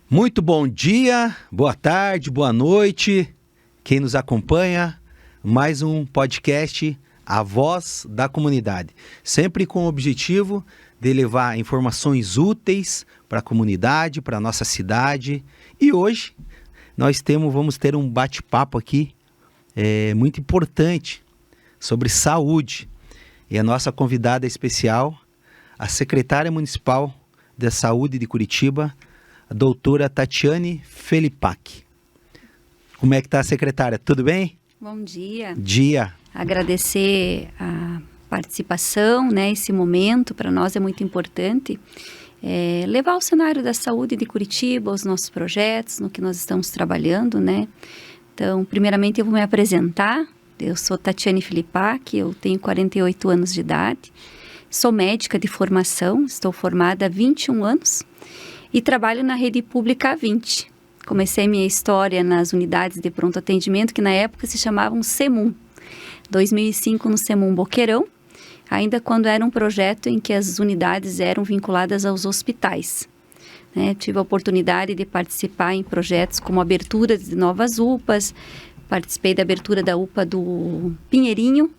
Muito bom dia, boa tarde, boa noite, quem nos acompanha, mais um podcast, A Voz da Comunidade, sempre com o objetivo de levar informações úteis para a comunidade, para a nossa cidade. E hoje nós vamos ter um bate-papo aqui muito importante sobre saúde. E a nossa convidada especial, a secretária municipal da Saúde de Curitiba, a doutora Tatiane Felipac. Como é que está, secretária? Tudo bem? Bom dia. Dia. Agradecer a participação, esse momento para nós é muito importante. Levar o cenário da saúde de Curitiba, os nossos projetos, no que nós estamos trabalhando, Então, primeiramente eu vou me apresentar. Eu sou Tatiane Felipac, eu tenho 48 anos de idade, sou médica de formação, estou formada há 21 anos. E trabalho na rede pública há 20. Comecei minha história nas unidades de pronto atendimento, que na época se chamavam SEMUM. 2005 no SEMUM Boqueirão, ainda quando era um projeto em que as unidades eram vinculadas aos hospitais. Tive a oportunidade de participar em projetos como a abertura de novas UPAs, participei da abertura da UPA do Pinheirinho,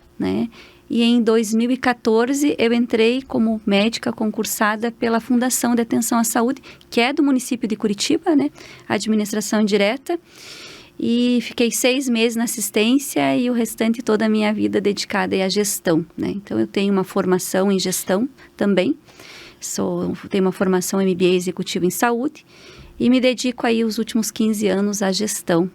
E em 2014 eu entrei como médica concursada pela Fundação de Atenção à Saúde, que é do município de Curitiba, administração direta. E fiquei 6 meses na assistência e o restante toda a minha vida dedicada à gestão, Então eu tenho uma formação em gestão também, tenho uma formação MBA executivo em saúde e me dedico aí os últimos 15 anos à gestão,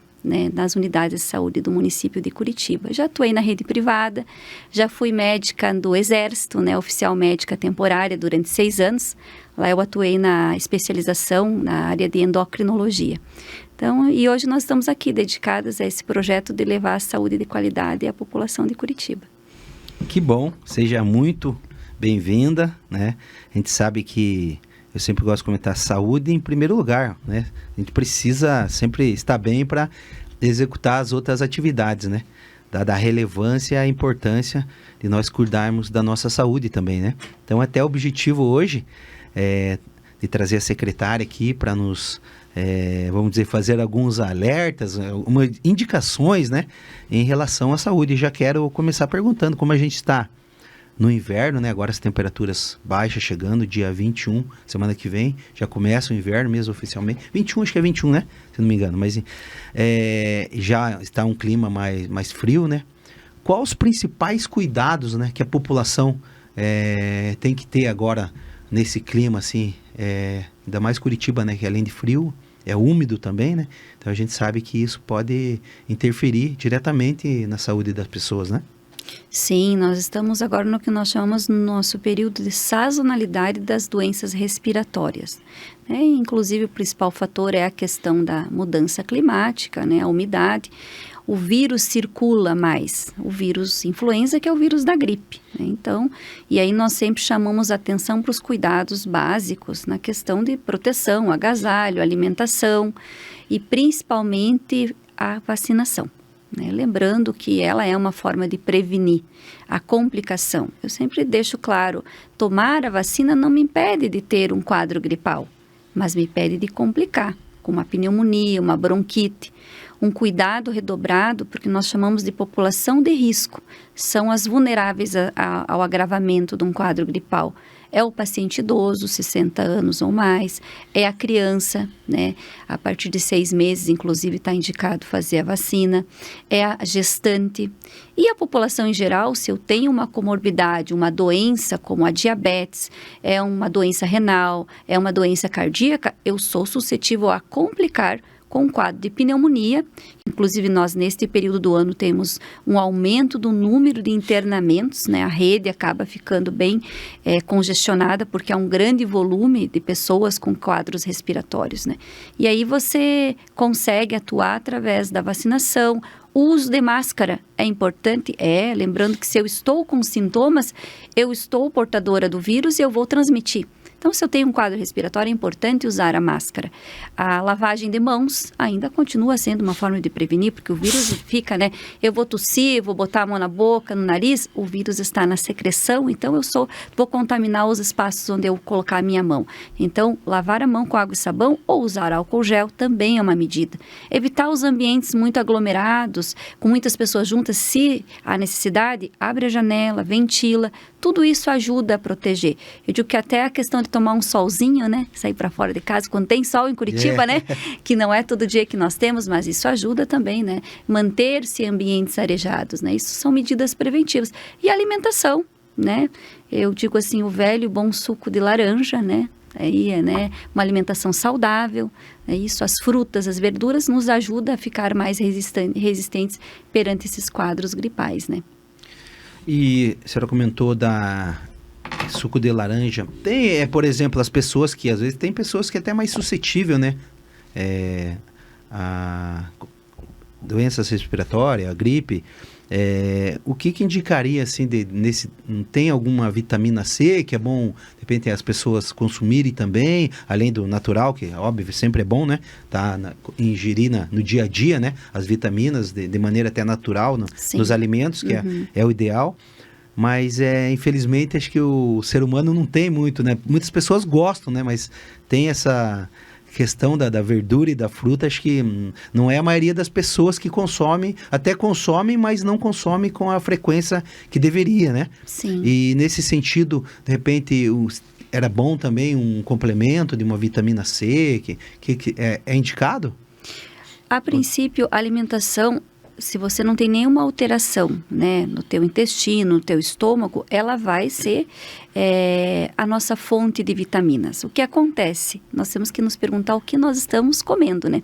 nas unidades de saúde do município de Curitiba. Já atuei na rede privada, já fui médica do Exército, oficial médica temporária durante 6 anos. Lá eu atuei na especialização na área de endocrinologia. Então, e hoje nós estamos aqui dedicadas a esse projeto de levar a saúde de qualidade à população de Curitiba. Que bom, seja muito bem-vinda, A gente sabe que eu sempre gosto de comentar saúde em primeiro lugar, A gente precisa sempre estar bem para executar as outras atividades, Dada a relevância e a importância de nós cuidarmos da nossa saúde também, Então, até o objetivo hoje é de trazer a secretária aqui para nos, vamos dizer, fazer alguns alertas, algumas indicações, em relação à saúde. Já quero começar perguntando como a gente está no inverno, agora as temperaturas baixas chegando, dia 21, semana que vem, já começa o inverno mesmo oficialmente. 21, acho que é 21, Se não me engano, mas já está um clima mais frio, Quais os principais cuidados, que a população tem que ter agora nesse clima, assim, ainda mais Curitiba, que além de frio, é úmido também, Então a gente sabe que isso pode interferir diretamente na saúde das pessoas, Sim, nós estamos agora no que nós chamamos no nosso período de sazonalidade das doenças respiratórias. Inclusive, o principal fator é a questão da mudança climática, a umidade. O vírus circula mais, o vírus influenza, que é o vírus da gripe. Então, e aí nós sempre chamamos atenção para os cuidados básicos na questão de proteção, agasalho, alimentação e principalmente a vacinação. Lembrando que ela é uma forma de prevenir a complicação. Eu sempre deixo claro, tomar a vacina não me impede de ter um quadro gripal, mas me impede de complicar, com uma pneumonia, uma bronquite. Um cuidado redobrado, porque nós chamamos de população de risco, são as vulneráveis ao agravamento de um quadro gripal. É o paciente idoso, 60 anos ou mais, é a criança, A partir de 6 meses, inclusive, está indicado fazer a vacina, é a gestante. E a população em geral, se eu tenho uma comorbidade, uma doença como a diabetes, é uma doença renal, é uma doença cardíaca, eu sou suscetível a complicar com um quadro de pneumonia. Inclusive, nós, neste período do ano, temos um aumento do número de internamentos, A rede acaba ficando bem congestionada, porque há um grande volume de pessoas com quadros respiratórios, E aí você consegue atuar através da vacinação. O uso de máscara é importante? Lembrando que se eu estou com sintomas, eu estou portadora do vírus e eu vou transmitir. Então, se eu tenho um quadro respiratório, é importante usar a máscara. A lavagem de mãos ainda continua sendo uma forma de prevenir, porque o vírus fica, né? Eu vou tossir, vou botar a mão na boca, no nariz, o vírus está na secreção, então vou contaminar os espaços onde eu colocar a minha mão. Então, lavar a mão com água e sabão ou usar álcool gel também é uma medida. Evitar os ambientes muito aglomerados, com muitas pessoas juntas, se há necessidade, abre a janela, ventila, tudo isso ajuda a proteger. Eu digo que até a questão de tomar um solzinho, né? Sair para fora de casa, quando tem sol em Curitiba, né? Que não é todo dia que nós temos, mas isso ajuda também, né? Manter-se em ambientes arejados, né? Isso são medidas preventivas. E a alimentação, né? Eu digo assim, o velho bom suco de laranja, né? Aí é, né, uma alimentação saudável, é isso, as frutas, as verduras nos ajudam a ficar mais resistentes perante esses quadros gripais, né? E a senhora comentou da suco de laranja. Tem, por exemplo, as pessoas que, às vezes, tem pessoas que é até mais suscetível, né? A doenças respiratórias, a gripe. O que indicaria, assim, tem alguma vitamina C que é bom, de repente, as pessoas consumirem também, além do natural, que, óbvio, sempre é bom, né? Ingerir no dia a dia, né? As vitaminas de maneira até natural nos alimentos, que é o ideal. Mas, infelizmente, acho que o ser humano não tem muito, né? Muitas pessoas gostam, né? Mas tem essa questão da verdura e da fruta, acho que não é a maioria das pessoas que consomem, até consomem, mas não consomem com a frequência que deveria, né? Sim. E nesse sentido, de repente, era bom também um complemento de uma vitamina C, que é indicado? A princípio, a alimentação, se você não tem nenhuma alteração, né, no teu intestino, no teu estômago, ela vai ser a nossa fonte de vitaminas. O que acontece? Nós temos que nos perguntar o que nós estamos comendo, né?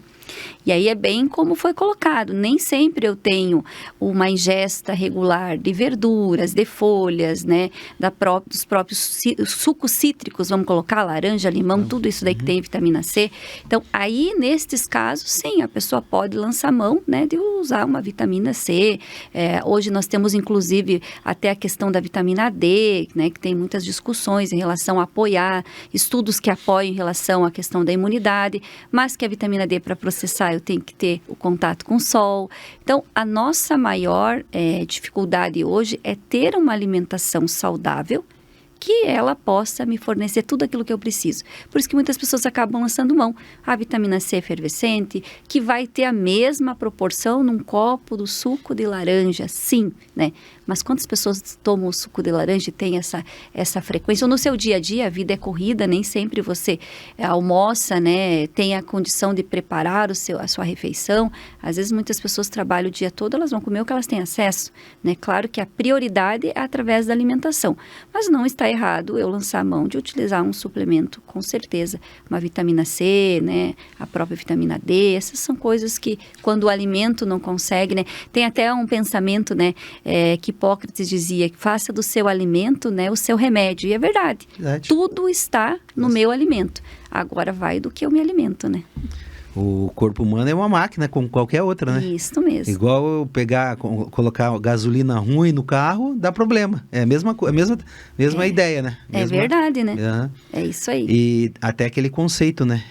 E aí é bem como foi colocado, nem sempre eu tenho uma ingesta regular de verduras, de folhas, né, dos próprios sucos cítricos, vamos colocar laranja, limão, tudo isso daí que tem vitamina C. Então, aí, nestes casos, sim, a pessoa pode lançar mão, né, de usar uma vitamina C. Hoje nós temos, inclusive, até a questão da vitamina D, né, que tem muitas discussões em relação a apoiar, estudos que apoiam em relação à questão da imunidade, mas que a vitamina D, para processar, eu tenho que ter o contato com o sol. Então, a nossa maior dificuldade hoje é ter uma alimentação saudável que ela possa me fornecer tudo aquilo que eu preciso. Por isso que muitas pessoas acabam lançando mão. A vitamina C efervescente, que vai ter a mesma proporção num copo do suco de laranja, sim, né? Mas quantas pessoas tomam o suco de laranja e tem essa frequência? Ou no seu dia a dia, a vida é corrida, nem sempre você almoça, né? Tem a condição de preparar a sua refeição. Às vezes muitas pessoas trabalham o dia todo, elas vão comer o que elas têm acesso, né? Claro que a prioridade é através da alimentação, mas não está errado eu lançar a mão de utilizar um suplemento, com certeza, uma vitamina C, né, a própria vitamina D, essas são coisas que quando o alimento não consegue, né, tem até um pensamento, né, que Hipócrates dizia, que faça do seu alimento, né, o seu remédio, e é verdade. Tudo está no meu alimento, agora vai do que eu me alimento, né. O corpo humano é uma máquina, como qualquer outra, né? Isso mesmo. Igual eu colocar gasolina ruim no carro, dá problema. É a mesma ideia, né? É verdade, né? É isso aí. E até aquele conceito, né?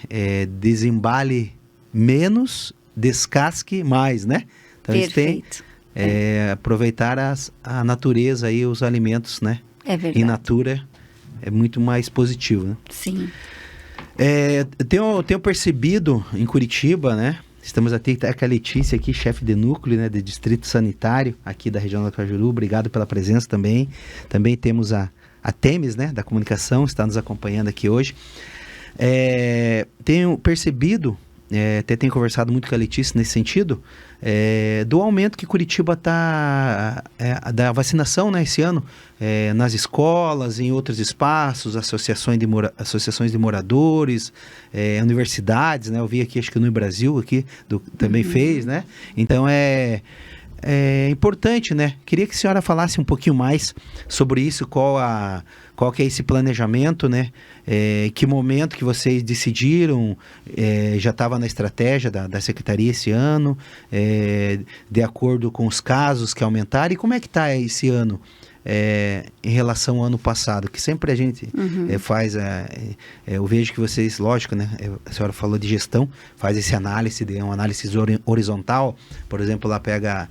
Desembale menos, descasque mais, né? Então, perfeito. A gente tem aproveitar a natureza e os alimentos, né? É verdade. In natura é muito mais positivo, né? Sim. Eu tenho percebido em Curitiba, né? Estamos aqui com a Letícia aqui, chefe de núcleo, né, de distrito sanitário aqui da região do Cajuru. Obrigado pela presença também. Também temos a Temes, né, da comunicação, está nos acompanhando aqui hoje. Tenho percebido, até tenho conversado muito com a Letícia nesse sentido, do aumento que Curitiba está da vacinação, né, esse ano, nas escolas, em outros espaços, associações de moradores, universidades, né, eu vi aqui, acho que no Brasil aqui também fez, né, então é importante, né, queria que a senhora falasse um pouquinho mais sobre isso, qual que é esse planejamento, né? Que momento que vocês decidiram, já estava na estratégia da Secretaria esse ano, de acordo com os casos que aumentaram, e como é que está esse ano? em relação ao ano passado, que sempre a gente faz, eu vejo que vocês, lógico, né, a senhora falou de gestão, faz esse análise, uma análise horizontal, por exemplo, lá pega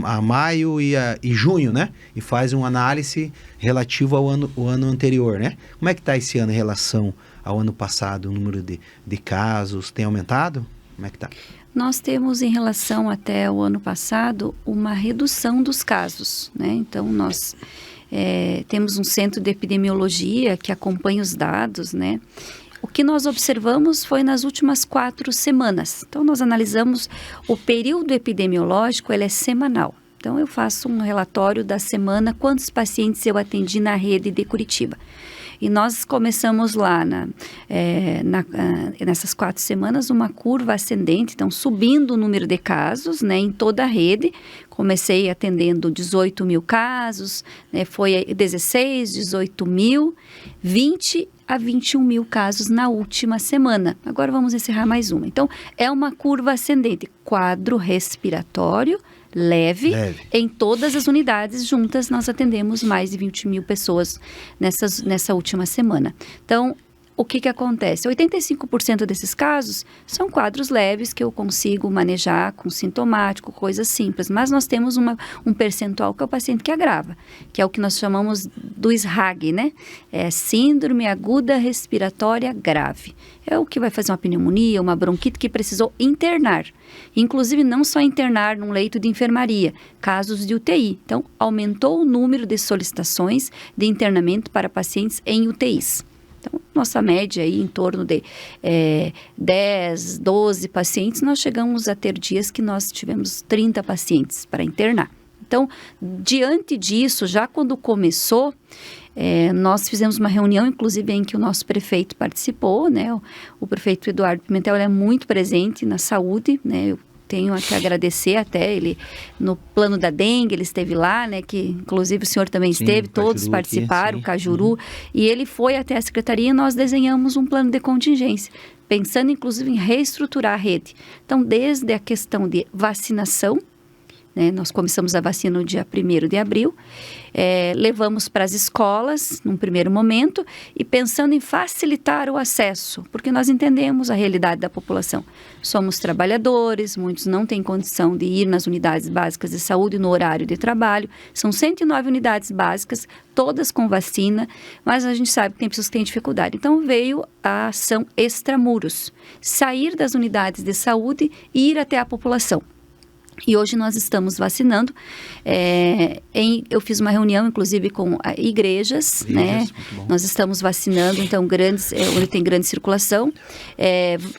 a maio e junho, né, e faz uma análise relativa ao ano anterior, né? Como é que está esse ano em relação ao ano passado, o número de casos tem aumentado? Como é que está? Nós temos, em relação até o ano passado, uma redução dos casos, né? Então, nós temos um centro de epidemiologia que acompanha os dados, né? O que nós observamos foi nas últimas 4 semanas. Então, nós analisamos o período epidemiológico, ele é semanal. Então, eu faço um relatório da semana, quantos pacientes eu atendi na rede de Curitiba. E nós começamos lá, nessas 4 semanas, uma curva ascendente, então subindo o número de casos, né, em toda a rede. Comecei atendendo 18 mil casos, né, foi 16, 18 mil, 20 a 21 mil casos na última semana. Agora vamos encerrar mais uma. Então, é uma curva ascendente, quadro respiratório leve. Em todas as unidades juntas, nós atendemos mais de 20 mil pessoas nessa última semana. Então, o que acontece? 85% desses casos são quadros leves que eu consigo manejar com sintomático, coisas simples. Mas nós temos um percentual que é o paciente que agrava, que é o que nós chamamos do SRAG, né? É síndrome aguda respiratória grave. É o que vai fazer uma pneumonia, uma bronquite que precisou internar. Inclusive, não só internar num leito de enfermaria, casos de UTI. Então, aumentou o número de solicitações de internamento para pacientes em UTIs. Então, nossa média aí em torno de 10, 12 pacientes, nós chegamos a ter dias que nós tivemos 30 pacientes para internar. Então, diante disso, já quando começou, nós fizemos uma reunião, inclusive, em que o nosso prefeito participou, né? O prefeito Eduardo Pimentel, ele é muito presente na saúde, né? Eu tenho a que agradecer até ele, no plano da dengue, ele esteve lá, né, que inclusive o senhor também esteve, todos participaram, o Cajuru, e ele foi até a secretaria e nós desenhamos um plano de contingência, pensando inclusive em reestruturar a rede. Então, desde a questão de vacinação, né, nós começamos a vacina no dia 1º de abril, levamos para as escolas num primeiro momento e pensando em facilitar o acesso, porque nós entendemos a realidade da população. Somos trabalhadores, muitos não têm condição de ir nas unidades básicas de saúde no horário de trabalho. São 109 unidades básicas, todas com vacina, mas a gente sabe que tem pessoas que têm dificuldade. Então veio a ação extramuros, sair das unidades de saúde e ir até a população. E hoje nós estamos vacinando. Eu fiz uma reunião, inclusive, com igrejas, né? Nós estamos vacinando, então, onde tem grande circulação.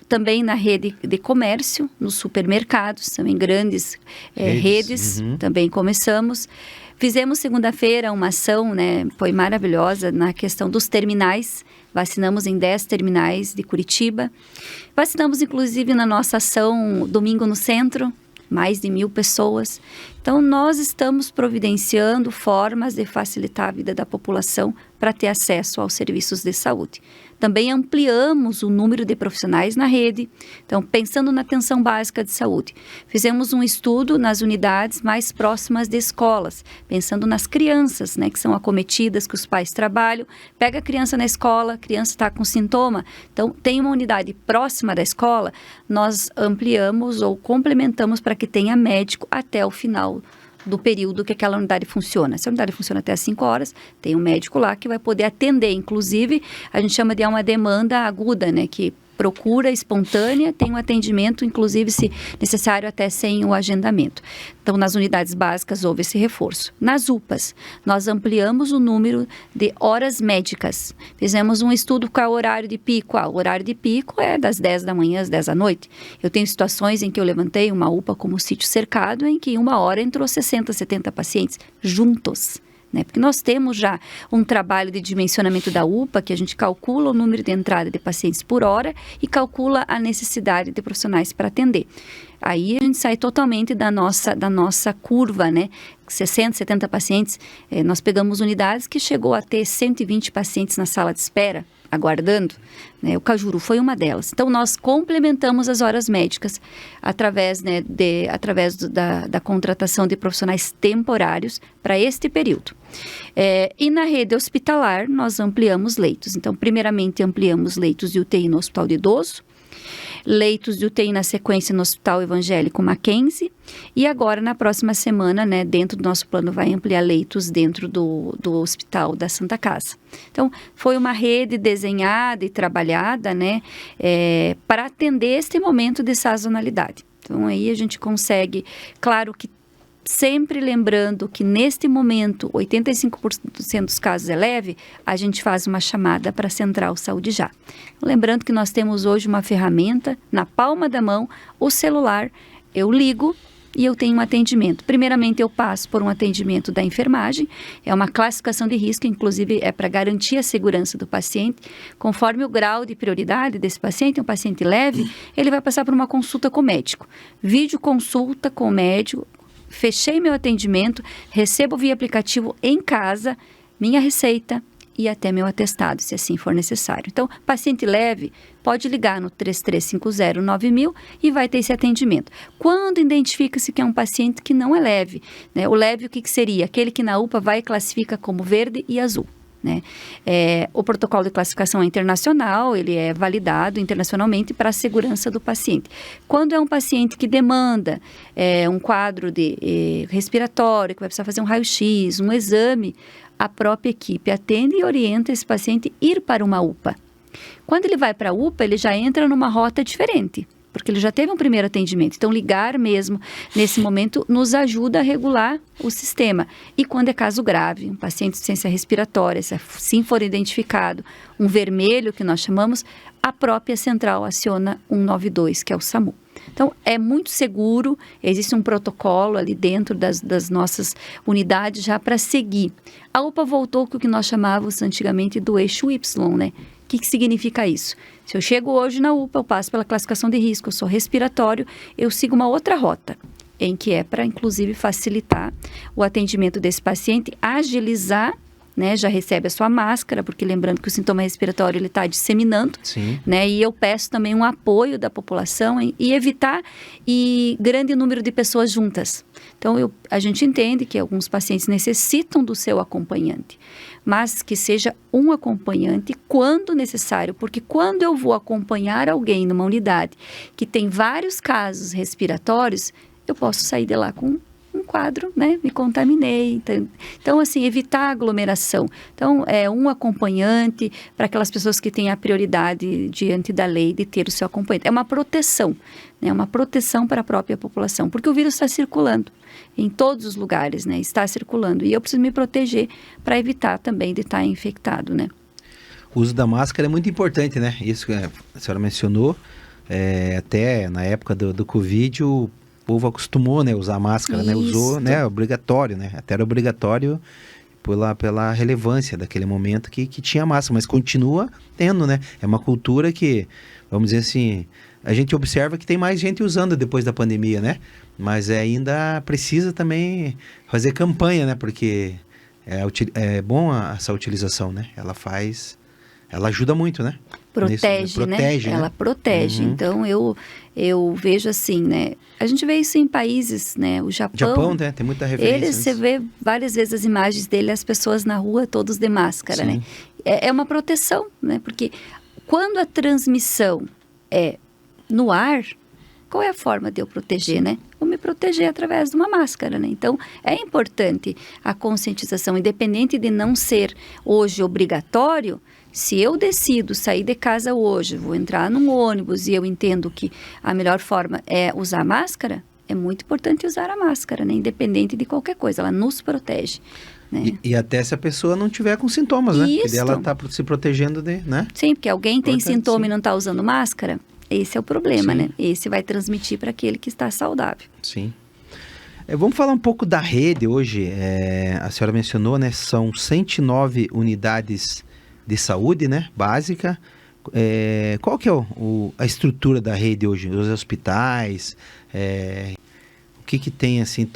Também na rede de comércio, nos supermercados, também grandes redes, também começamos. Fizemos segunda-feira uma ação, né? Foi maravilhosa na questão dos terminais. Vacinamos em 10 terminais de Curitiba. Vacinamos, inclusive, na nossa ação Domingo no Centro, mais de 1.000 pessoas. Então, nós estamos providenciando formas de facilitar a vida da população para ter acesso aos serviços de saúde. Também ampliamos o número de profissionais na rede. Então, pensando na atenção básica de saúde, fizemos um estudo nas unidades mais próximas de escolas, pensando nas crianças, né, que são acometidas, que os pais trabalham. Pega a criança na escola, a criança está com sintoma. Então, tem uma unidade próxima da escola, nós ampliamos ou complementamos para que tenha médico até o final do período que aquela unidade funciona. Se a unidade funciona até às 5 horas, tem um médico lá que vai poder atender. Inclusive, a gente chama de uma demanda aguda, né? Que procura espontânea, tem um atendimento, inclusive, se necessário, até sem o agendamento. Então, nas unidades básicas, houve esse reforço. Nas UPAs, nós ampliamos o número de horas médicas. Fizemos um estudo com o horário de pico. O horário de pico é das 10 da manhã às 10 da noite. Eu tenho situações em que eu levantei uma UPA como sítio cercado, em que em 1 hora entrou 60, 70 pacientes juntos. Né? Porque nós temos já um trabalho de dimensionamento da UPA, que a gente calcula o número de entrada de pacientes por hora e calcula a necessidade de profissionais para atender. Aí a gente sai totalmente da nossa curva, né? 60, 70 pacientes. Nós pegamos unidades que chegou a ter 120 pacientes na sala de espera, aguardando, né? O Cajuru foi uma delas. Então, nós complementamos as horas médicas através, né, da contratação de profissionais temporários para este período. E na rede hospitalar, nós ampliamos leitos. Então, primeiramente, ampliamos leitos de UTI no Hospital de Idoso, leitos de UTI na sequência no Hospital Evangélico Mackenzie, e agora na próxima semana, né, dentro do nosso plano, vai ampliar leitos dentro do Hospital da Santa Casa. Então, foi uma rede desenhada e trabalhada, né, para atender este momento de sazonalidade. Então, aí a gente consegue, claro que sempre lembrando que neste momento 85% dos casos é leve, a gente faz uma chamada para a Central Saúde Já. Lembrando que nós temos hoje uma ferramenta na palma da mão, o celular, eu ligo e eu tenho um atendimento. Primeiramente eu passo por um atendimento da enfermagem, é uma classificação de risco, inclusive é para garantir a segurança do paciente. Conforme o grau de prioridade desse paciente, um paciente leve, ele vai passar por uma consulta com o médico. Videoconsulta com o médico. Fechei meu atendimento, recebo via aplicativo em casa, minha receita e até meu atestado, se assim for necessário. Então, paciente leve pode ligar no 3350-9000 e vai ter esse atendimento. Quando identifica-se que é um paciente que não é leve, né? O leve, o que seria? Aquele que na UPA vai e classifica como verde e azul. Né? O protocolo de classificação é internacional, ele é validado internacionalmente para a segurança do paciente. Quando é um paciente que demanda um quadro de respiratório, que vai precisar fazer um raio-x, um exame, a própria equipe atende e orienta esse paciente a ir para uma UPA. Quando ele vai para a UPA, ele já entra numa rota diferente, porque ele já teve um primeiro atendimento. Então, ligar mesmo, nesse momento, nos ajuda a regular o sistema. E quando é caso grave, um paciente de insuficiência respiratória, se assim for identificado um vermelho, que nós chamamos, a própria central aciona 192, que é o SAMU. Então, é muito seguro, existe um protocolo ali dentro das nossas unidades já para seguir. A UPA voltou com o que nós chamávamos antigamente do eixo Y, né? O que significa isso? Se eu chego hoje na UPA, eu passo pela classificação de risco, eu sou respiratório, eu sigo uma outra rota, em que é para, inclusive, facilitar o atendimento desse paciente, agilizar, né, já recebe a sua máscara, porque lembrando que o sintoma respiratório ele está disseminando, né, e eu peço também um apoio da população e evitar grande número de pessoas juntas. Então, a gente entende que alguns pacientes necessitam do seu acompanhante, mas que seja um acompanhante quando necessário, porque quando eu vou acompanhar alguém numa unidade que tem vários casos respiratórios, eu posso sair de lá com um quadro, né? Me contaminei. Então, assim, evitar aglomeração. Então, um acompanhante para aquelas pessoas que têm a prioridade diante da lei de ter o seu acompanhante. É uma proteção, né? Uma proteção para a própria população, porque o vírus está circulando em todos os lugares, né? Está circulando. E eu preciso me proteger para evitar também de estar infectado, né? O uso da máscara é muito importante, né? Isso que a senhora mencionou, até na época do Covid, o povo acostumou, né, usar máscara, né, usou, né, obrigatório, né, até era obrigatório pela relevância daquele momento que tinha máscara, mas continua tendo, né, é uma cultura que, vamos dizer assim, a gente observa que tem mais gente usando depois da pandemia, né, mas ainda precisa também fazer campanha, né, porque é bom essa utilização, né, ela ajuda muito, né. Protege, né? Ela protege. Então, eu vejo assim, né? A gente vê isso em países, né? O Japão, né? Tem muita referência. Você vê várias vezes as imagens dele, as pessoas na rua, todos de máscara, né? É uma proteção, né? Porque quando a transmissão é no ar, qual é a forma de eu proteger, né? Vou me proteger através de uma máscara, né? Então, é importante a conscientização, independente de não ser hoje obrigatório. Se eu decido sair de casa hoje, vou entrar num ônibus e eu entendo que a melhor forma é usar máscara, é muito importante usar a máscara, né? Independente de qualquer coisa, ela nos protege. Né? E até se a pessoa não tiver com sintomas, né? Porque ela está se protegendo né? Sim, porque alguém tem sintoma e não está usando máscara, esse é o problema, né? Esse vai transmitir para aquele que está saudável. Sim. Vamos falar um pouco da rede hoje. A senhora mencionou, né? São 109 unidades de saúde, né, básica. Qual que é a estrutura da rede hoje? Os hospitais, o que tem assim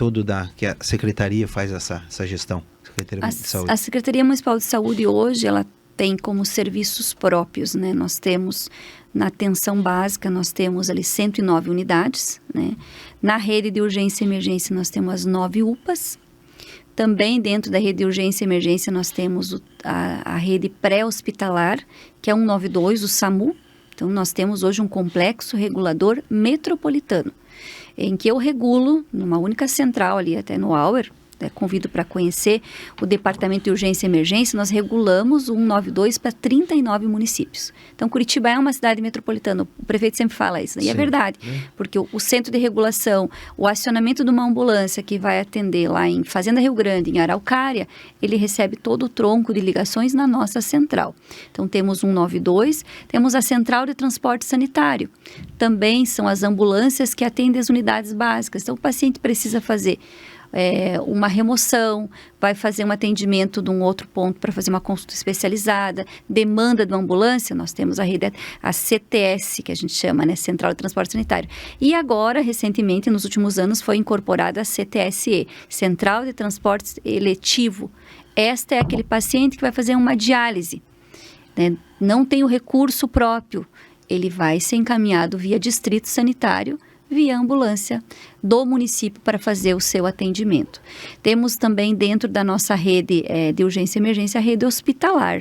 que a Secretaria faz essa gestão? Secretaria de Saúde. A Secretaria Municipal de Saúde hoje, ela tem como serviços próprios, né? Nós temos, na atenção básica, nós temos ali 109 unidades, né? Na rede de urgência e emergência, nós temos as 9 UPAs. Também dentro da rede de urgência e emergência, nós temos a rede pré-hospitalar, que é 192, o SAMU. Então, nós temos hoje um complexo regulador metropolitano, em que eu regulo, numa única central ali, até no Auer, convido para conhecer o Departamento de Urgência e Emergência, nós regulamos o 192 para 39 municípios. Então, Curitiba é uma cidade metropolitana, o prefeito sempre fala isso, e é verdade, porque o centro de regulação, o acionamento de uma ambulância que vai atender lá em Fazenda Rio Grande, em Araucária, ele recebe todo o tronco de ligações na nossa central. Então, temos 192, temos a Central de Transporte Sanitário, também são as ambulâncias que atendem as unidades básicas. Então, o paciente precisa fazer uma remoção, vai fazer um atendimento de um outro ponto para fazer uma consulta especializada, demanda de uma ambulância, nós temos a rede, a CTS, que a gente chama, né, Central de Transporte Sanitário. E agora, recentemente, nos últimos anos, foi incorporada a CTSE, Central de Transporte Eletivo. Esta é aquele paciente que vai fazer uma diálise, né, não tem o recurso próprio, ele vai ser encaminhado via distrito sanitário, via ambulância do município para fazer o seu atendimento. Temos também dentro da nossa rede de urgência e emergência a rede hospitalar.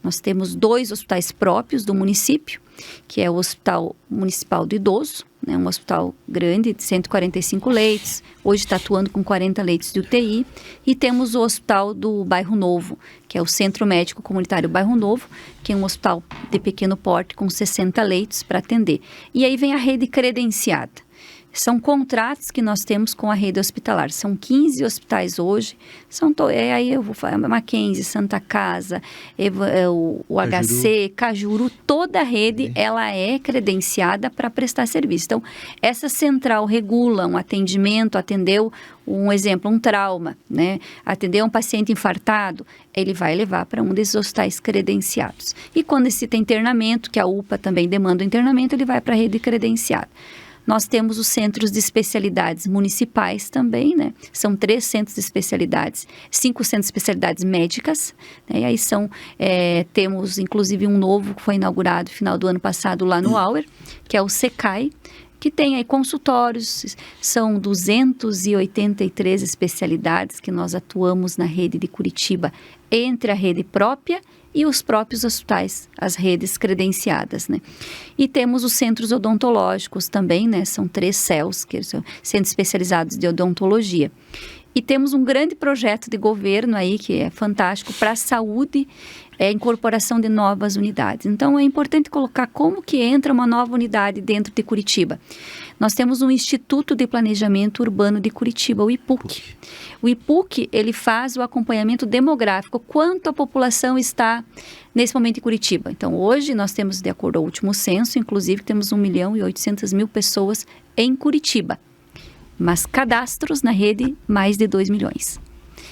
Nós temos 2 hospitais próprios do município, que é o Hospital Municipal do Idoso, né, um hospital grande de 145 leitos, hoje está atuando com 40 leitos de UTI, e temos o Hospital do Bairro Novo, que é o Centro Médico Comunitário Bairro Novo, que é um hospital de pequeno porte com 60 leitos para atender. E aí vem a rede credenciada. São contratos que nós temos com a rede hospitalar. São 15 hospitais hoje. Aí eu vou falar, Mackenzie, Santa Casa, o HC, Cajuru, toda a rede, ela é credenciada para prestar serviço. Então, essa central regula um atendimento, atendeu um exemplo, um trauma, né? Atendeu um paciente infartado, ele vai levar para um desses hospitais credenciados. E quando necessita internamento, que a UPA também demanda o internamento, ele vai para a rede credenciada. Nós temos os centros de especialidades municipais também, né? São 3 centros de especialidades, 5 centros de especialidades médicas, né? E aí temos inclusive um novo que foi inaugurado no final do ano passado lá no Auer, que é o SECAI, que tem aí consultórios, são 283 especialidades que nós atuamos na rede de Curitiba, entre a rede própria e os próprios hospitais, as redes credenciadas, né? E temos os centros odontológicos também, né? São 3 CELs, que são centros especializados de odontologia. E temos um grande projeto de governo aí, que é fantástico, para a saúde, a incorporação de novas unidades. Então, é importante colocar como que entra uma nova unidade dentro de Curitiba. Nós temos um Instituto de Planejamento Urbano de Curitiba, o IPUC. O IPUC, ele faz o acompanhamento demográfico, quanto a população está nesse momento em Curitiba. Então, hoje nós temos, de acordo ao último censo, inclusive temos 1.800.000 pessoas em Curitiba. Mas cadastros na rede, mais de 2 milhões.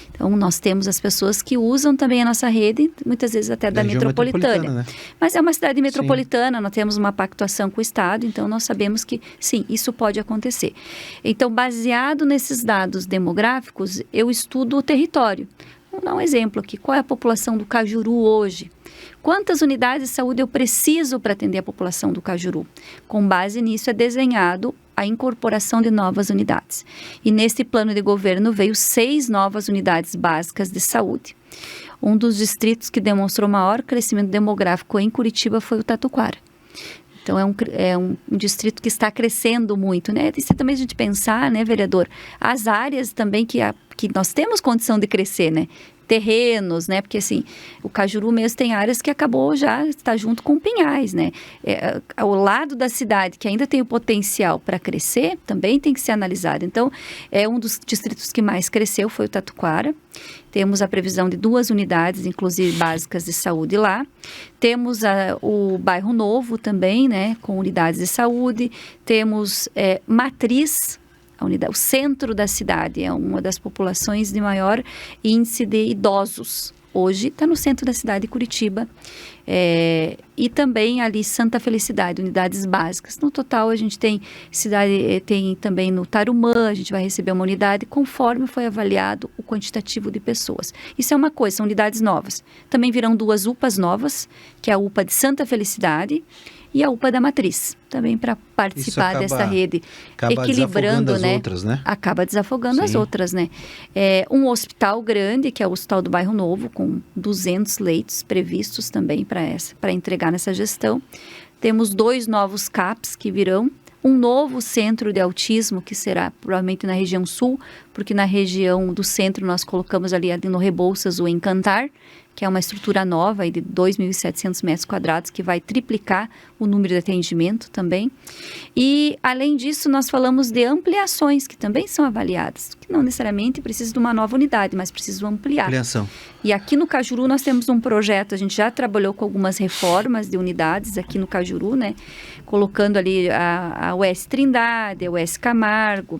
Então, nós temos as pessoas que usam também a nossa rede, muitas vezes até da metropolitana. Né? Mas é uma cidade metropolitana, nós temos uma pactuação com o Estado, então nós sabemos que, sim, isso pode acontecer. Então, baseado nesses dados demográficos, eu estudo o território. Vamos dar um exemplo aqui. Qual é a população do Cajuru hoje? Quantas unidades de saúde eu preciso para atender a população do Cajuru? Com base nisso é desenhado a incorporação de novas unidades. E nesse plano de governo veio 6 novas unidades básicas de saúde. Um dos distritos que demonstrou maior crescimento demográfico em Curitiba foi o Tatuquara. Então, é um distrito que está crescendo muito, né? E se também a gente pensar, né, vereador, as áreas também que nós temos condição de crescer, né? Terrenos, né? Porque, assim, o Cajuru mesmo tem áreas que acabou já, está junto com Pinhais, né? Ao lado da cidade, que ainda tem o potencial para crescer, também tem que ser analisado. Então, um dos distritos que mais cresceu foi o Tatuquara. Temos a previsão de 2 unidades, inclusive básicas de saúde lá. Temos o Bairro Novo também, né? Com unidades de saúde. Temos Matriz, o centro da cidade, é uma das populações de maior índice de idosos. hoje está no centro da cidade de Curitiba, e também ali Santa Felicidade, unidades básicas. No total a gente tem tem também no Tarumã, a gente vai receber uma unidade conforme foi avaliado o quantitativo de pessoas. Isso é uma coisa, são unidades novas. Também virão 2 UPAs novas, que é a UPA de Santa Felicidade e a UPA da Matriz, também para participar dessa rede, equilibrando, né? Outras, né? Acaba desafogando as outras, né? Um hospital grande, que é o Hospital do Bairro Novo, com 200 leitos previstos também para entregar nessa gestão. Temos 2 novos CAPs que virão, um novo centro de autismo, que será provavelmente na região sul, porque na região do centro nós colocamos ali no Rebouças o Encantar, que é uma estrutura nova aí de 2.700 metros quadrados, que vai triplicar o número de atendimento também. E, além disso, nós falamos de ampliações, que também são avaliadas, que não necessariamente precisa de uma nova unidade, mas precisam ampliar. Ampliação. E aqui no Cajuru nós temos um projeto, a gente já trabalhou com algumas reformas de unidades aqui no Cajuru, né? Colocando ali a UES Trindade, a UES Camargo,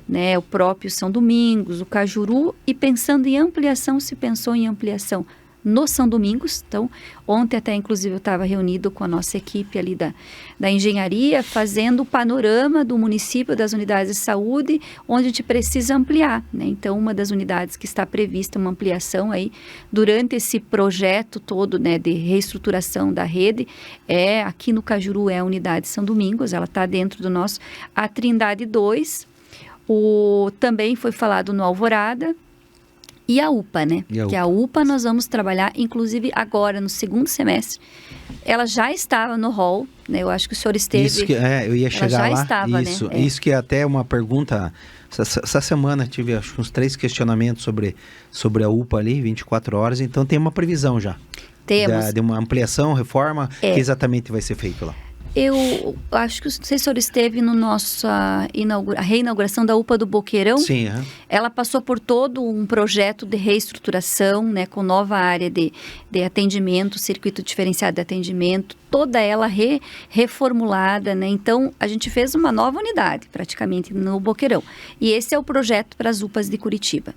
né? O próprio São Domingos, o Cajuru, e pensando em ampliação, se pensou em ampliação no São Domingos. Então, ontem até inclusive eu estava reunido com a nossa equipe ali da engenharia, fazendo o panorama do município, das unidades de saúde, onde a gente precisa ampliar, né? Então, uma das unidades que está prevista uma ampliação aí, durante esse projeto todo, né, de reestruturação da rede, aqui no Cajuru é a unidade São Domingos, ela está dentro do nosso, a Trindade 2, também foi falado no Alvorada, e a UPA, né? Que a UPA nós vamos trabalhar, inclusive agora, no segundo semestre. Ela já estava no hall, né? Eu acho que o senhor esteve... Isso que, eu ia chegar lá. Ela já estava, isso, né? Isso que é até uma pergunta... Essa semana tive, acho que uns 3 questionamentos sobre a UPA ali, 24 horas. Então tem uma previsão já. Temos. De uma ampliação, reforma, que exatamente vai ser feito lá. Eu acho que o senhor esteve no a reinauguração da UPA do Boqueirão. Sim. Ela passou por todo um projeto de reestruturação, né, com nova área de atendimento, circuito diferenciado de atendimento, toda ela reformulada, né? Então, a gente fez uma nova unidade, praticamente, no Boqueirão. E esse é o projeto para as UPAs de Curitiba.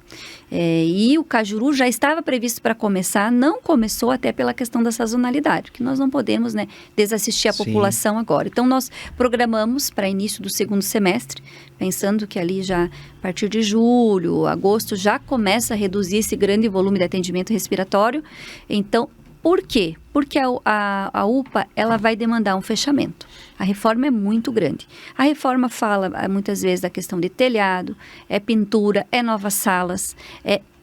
E o Cajuru já estava previsto para começar, não começou até pela questão da sazonalidade, porque nós não podemos, né, desassistir a população agora. Então, nós programamos para início do segundo semestre, pensando que ali já, a partir de julho, agosto, já começa a reduzir esse grande volume de atendimento respiratório. Então, por quê? Porque a UPA, ela vai demandar um fechamento. A reforma é muito grande. A reforma fala, muitas vezes, da questão de telhado, pintura, novas salas,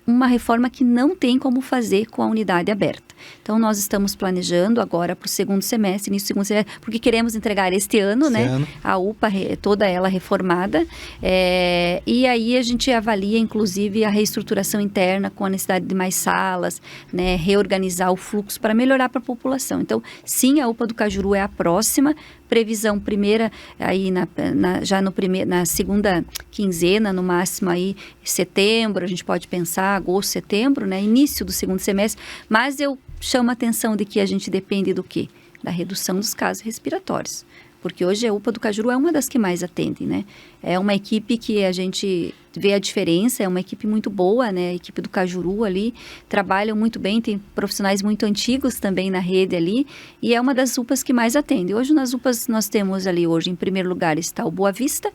uma reforma que não tem como fazer com a unidade aberta. Então, nós estamos planejando agora para o segundo semestre, início do segundo semestre, porque queremos entregar este ano, né? A UPA, toda ela reformada. E aí a gente avalia, inclusive, a reestruturação interna com a necessidade de mais salas, né? Reorganizar o fluxo para melhorar para a população. Então, sim, a UPA do Cajuru é a próxima. Previsão primeira, aí na segunda quinzena, no máximo aí setembro, a gente pode pensar, agosto, setembro, né? Início do segundo semestre. Mas eu chamo a atenção de que a gente depende do quê? Da redução dos casos respiratórios. Porque hoje a UPA do Cajuru é uma das que mais atende, né? É uma equipe que a gente vê a diferença, é uma equipe muito boa, né? A equipe do Cajuru ali, trabalham muito bem, tem profissionais muito antigos também na rede ali, e é uma das UPAs que mais atende. Hoje nas UPAs nós temos ali, hoje em primeiro lugar está o Boa Vista,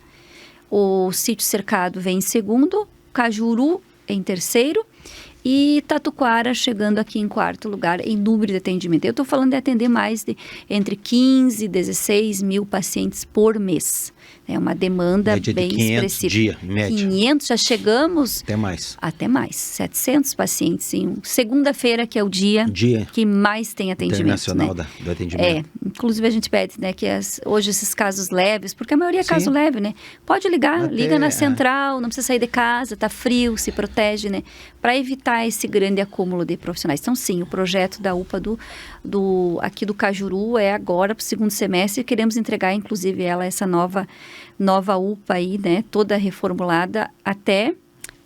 o Sítio Cercado vem em segundo, Cajuru em terceiro, e Tatuquara chegando aqui em quarto lugar em número de atendimento. Eu estou falando de atender mais de entre 15 e 16 mil pacientes por mês. É uma demanda bem expressiva. Dia, em média. 500, já chegamos... Até mais. Até mais. 700 pacientes em segunda-feira, que é o dia que mais tem atendimento. Internacional, né? do atendimento. Inclusive a gente pede, né, que hoje esses casos leves, porque a maioria é caso leve, né? Pode ligar, liga na central, não precisa sair de casa, tá frio, se protege, né? Para evitar esse grande acúmulo de profissionais. Então, sim, o projeto da UPA aqui do Cajuru é agora para o segundo semestre e queremos entregar, inclusive, essa nova UPA aí, né? Toda reformulada até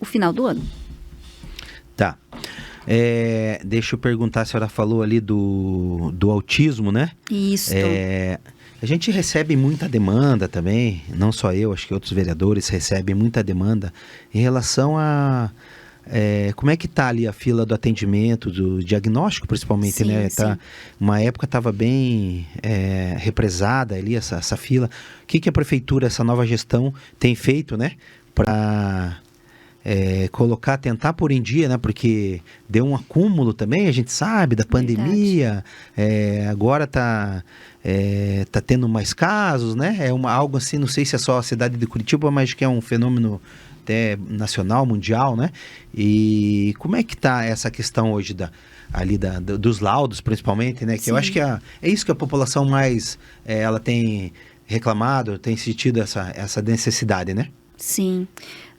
o final do ano. Tá. Deixa eu perguntar, a senhora falou ali do autismo, né? Isso. A gente recebe muita demanda também, não só eu, acho que outros vereadores recebem muita demanda em relação a como é que está ali a fila do atendimento, do diagnóstico principalmente, Sim, né? sim. Uma época estava bem represada ali essa fila. O que a prefeitura, essa nova gestão tem feito, né? Para tentar pôr em dia, né? Porque deu um acúmulo também, a gente sabe, da pandemia. Agora tá tendo mais casos, né? Algo assim, não sei se é só a cidade de Curitiba, mas que é um fenômeno até nacional, mundial, né? E como é que tá essa questão hoje dos laudos, principalmente, né? Que Sim. eu acho que é isso que a população mais ela tem reclamado, tem sentido essa necessidade, né? Sim.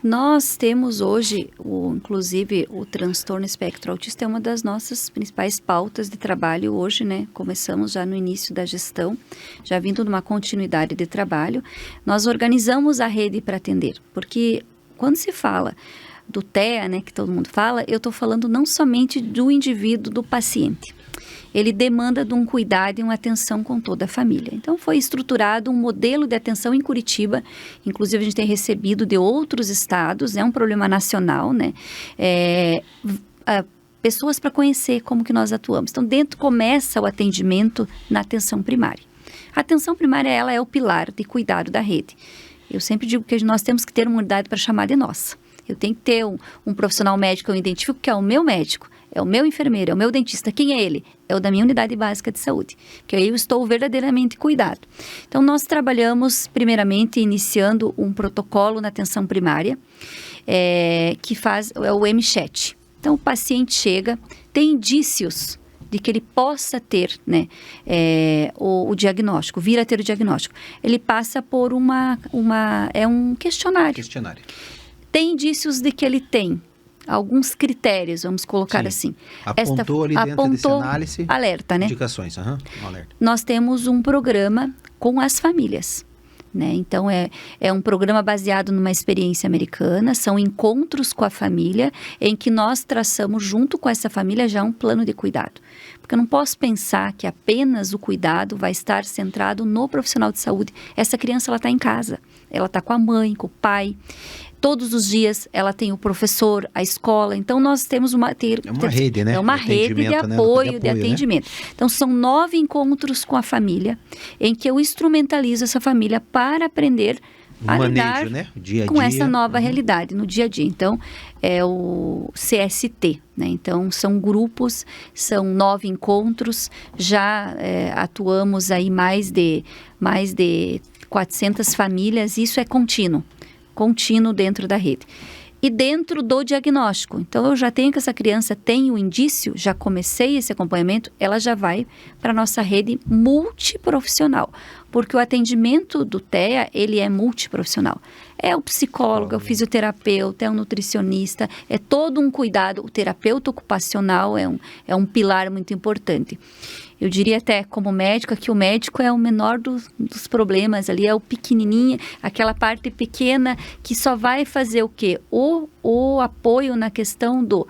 Nós temos hoje, inclusive, o transtorno espectro autista é uma das nossas principais pautas de trabalho hoje, né? Começamos já no início da gestão, já vindo numa continuidade de trabalho. Nós organizamos a rede para atender, porque quando se fala do TEA, né, que todo mundo fala, eu estou falando não somente do indivíduo, do paciente. Ele demanda de um cuidado e uma atenção com toda a família. Então, foi estruturado um modelo de atenção em Curitiba, inclusive a gente tem recebido de outros estados, é um problema nacional, né? Pessoas para conhecer como que nós atuamos. Então, dentro começa o atendimento na atenção primária. A atenção primária, ela é o pilar de cuidado da rede. Eu sempre digo que nós temos que ter uma unidade para chamar de nossa. Eu tenho que ter um profissional médico que eu identifico que é o meu médico, é o meu enfermeiro, é o meu dentista. Quem é ele? É o da minha unidade básica de saúde, que aí eu estou verdadeiramente cuidado. Então, nós trabalhamos, primeiramente, iniciando um protocolo na atenção primária, que é o MChat. Então, o paciente chega, tem indícios de que ele possa ter, né, o diagnóstico, vir a ter o diagnóstico. Ele passa por um questionário. Tem indícios de que ele tem alguns critérios, vamos colocar assim. Apontou ali dentro desse análise. Alerta, né? Indicações, alerta. Nós temos um programa com as famílias, né? Então, é um programa baseado numa experiência americana, são encontros com a família, em que nós traçamos junto com essa família já um plano de cuidado. Porque eu não posso pensar que apenas o cuidado vai estar centrado no profissional de saúde. Essa criança, ela está em casa, ela está com a mãe, com o pai. Todos os dias ela tem o professor, a escola. Então, nós temos uma rede, né? É uma rede de apoio, de atendimento. Né? Então, são 9 encontros com a família, em que eu instrumentalizo essa família para aprender a lidar, né? Dia a com dia. Essa nova realidade no dia a dia. Então, é o CST, né? Então, são grupos, são 9 encontros, já atuamos aí mais de 400 famílias, isso é contínuo dentro da rede. E dentro do diagnóstico, então eu já tenho que essa criança tem o indício, já comecei esse acompanhamento, ela já vai para a nossa rede multiprofissional, porque o atendimento do TEA, ele é multiprofissional. É o psicólogo, é o fisioterapeuta, é o nutricionista, é todo um cuidado. O terapeuta ocupacional é um pilar muito importante. Eu diria até como médico, que o médico é o menor dos problemas ali, é o pequenininho, aquela parte pequena que só vai fazer o quê? O apoio na questão do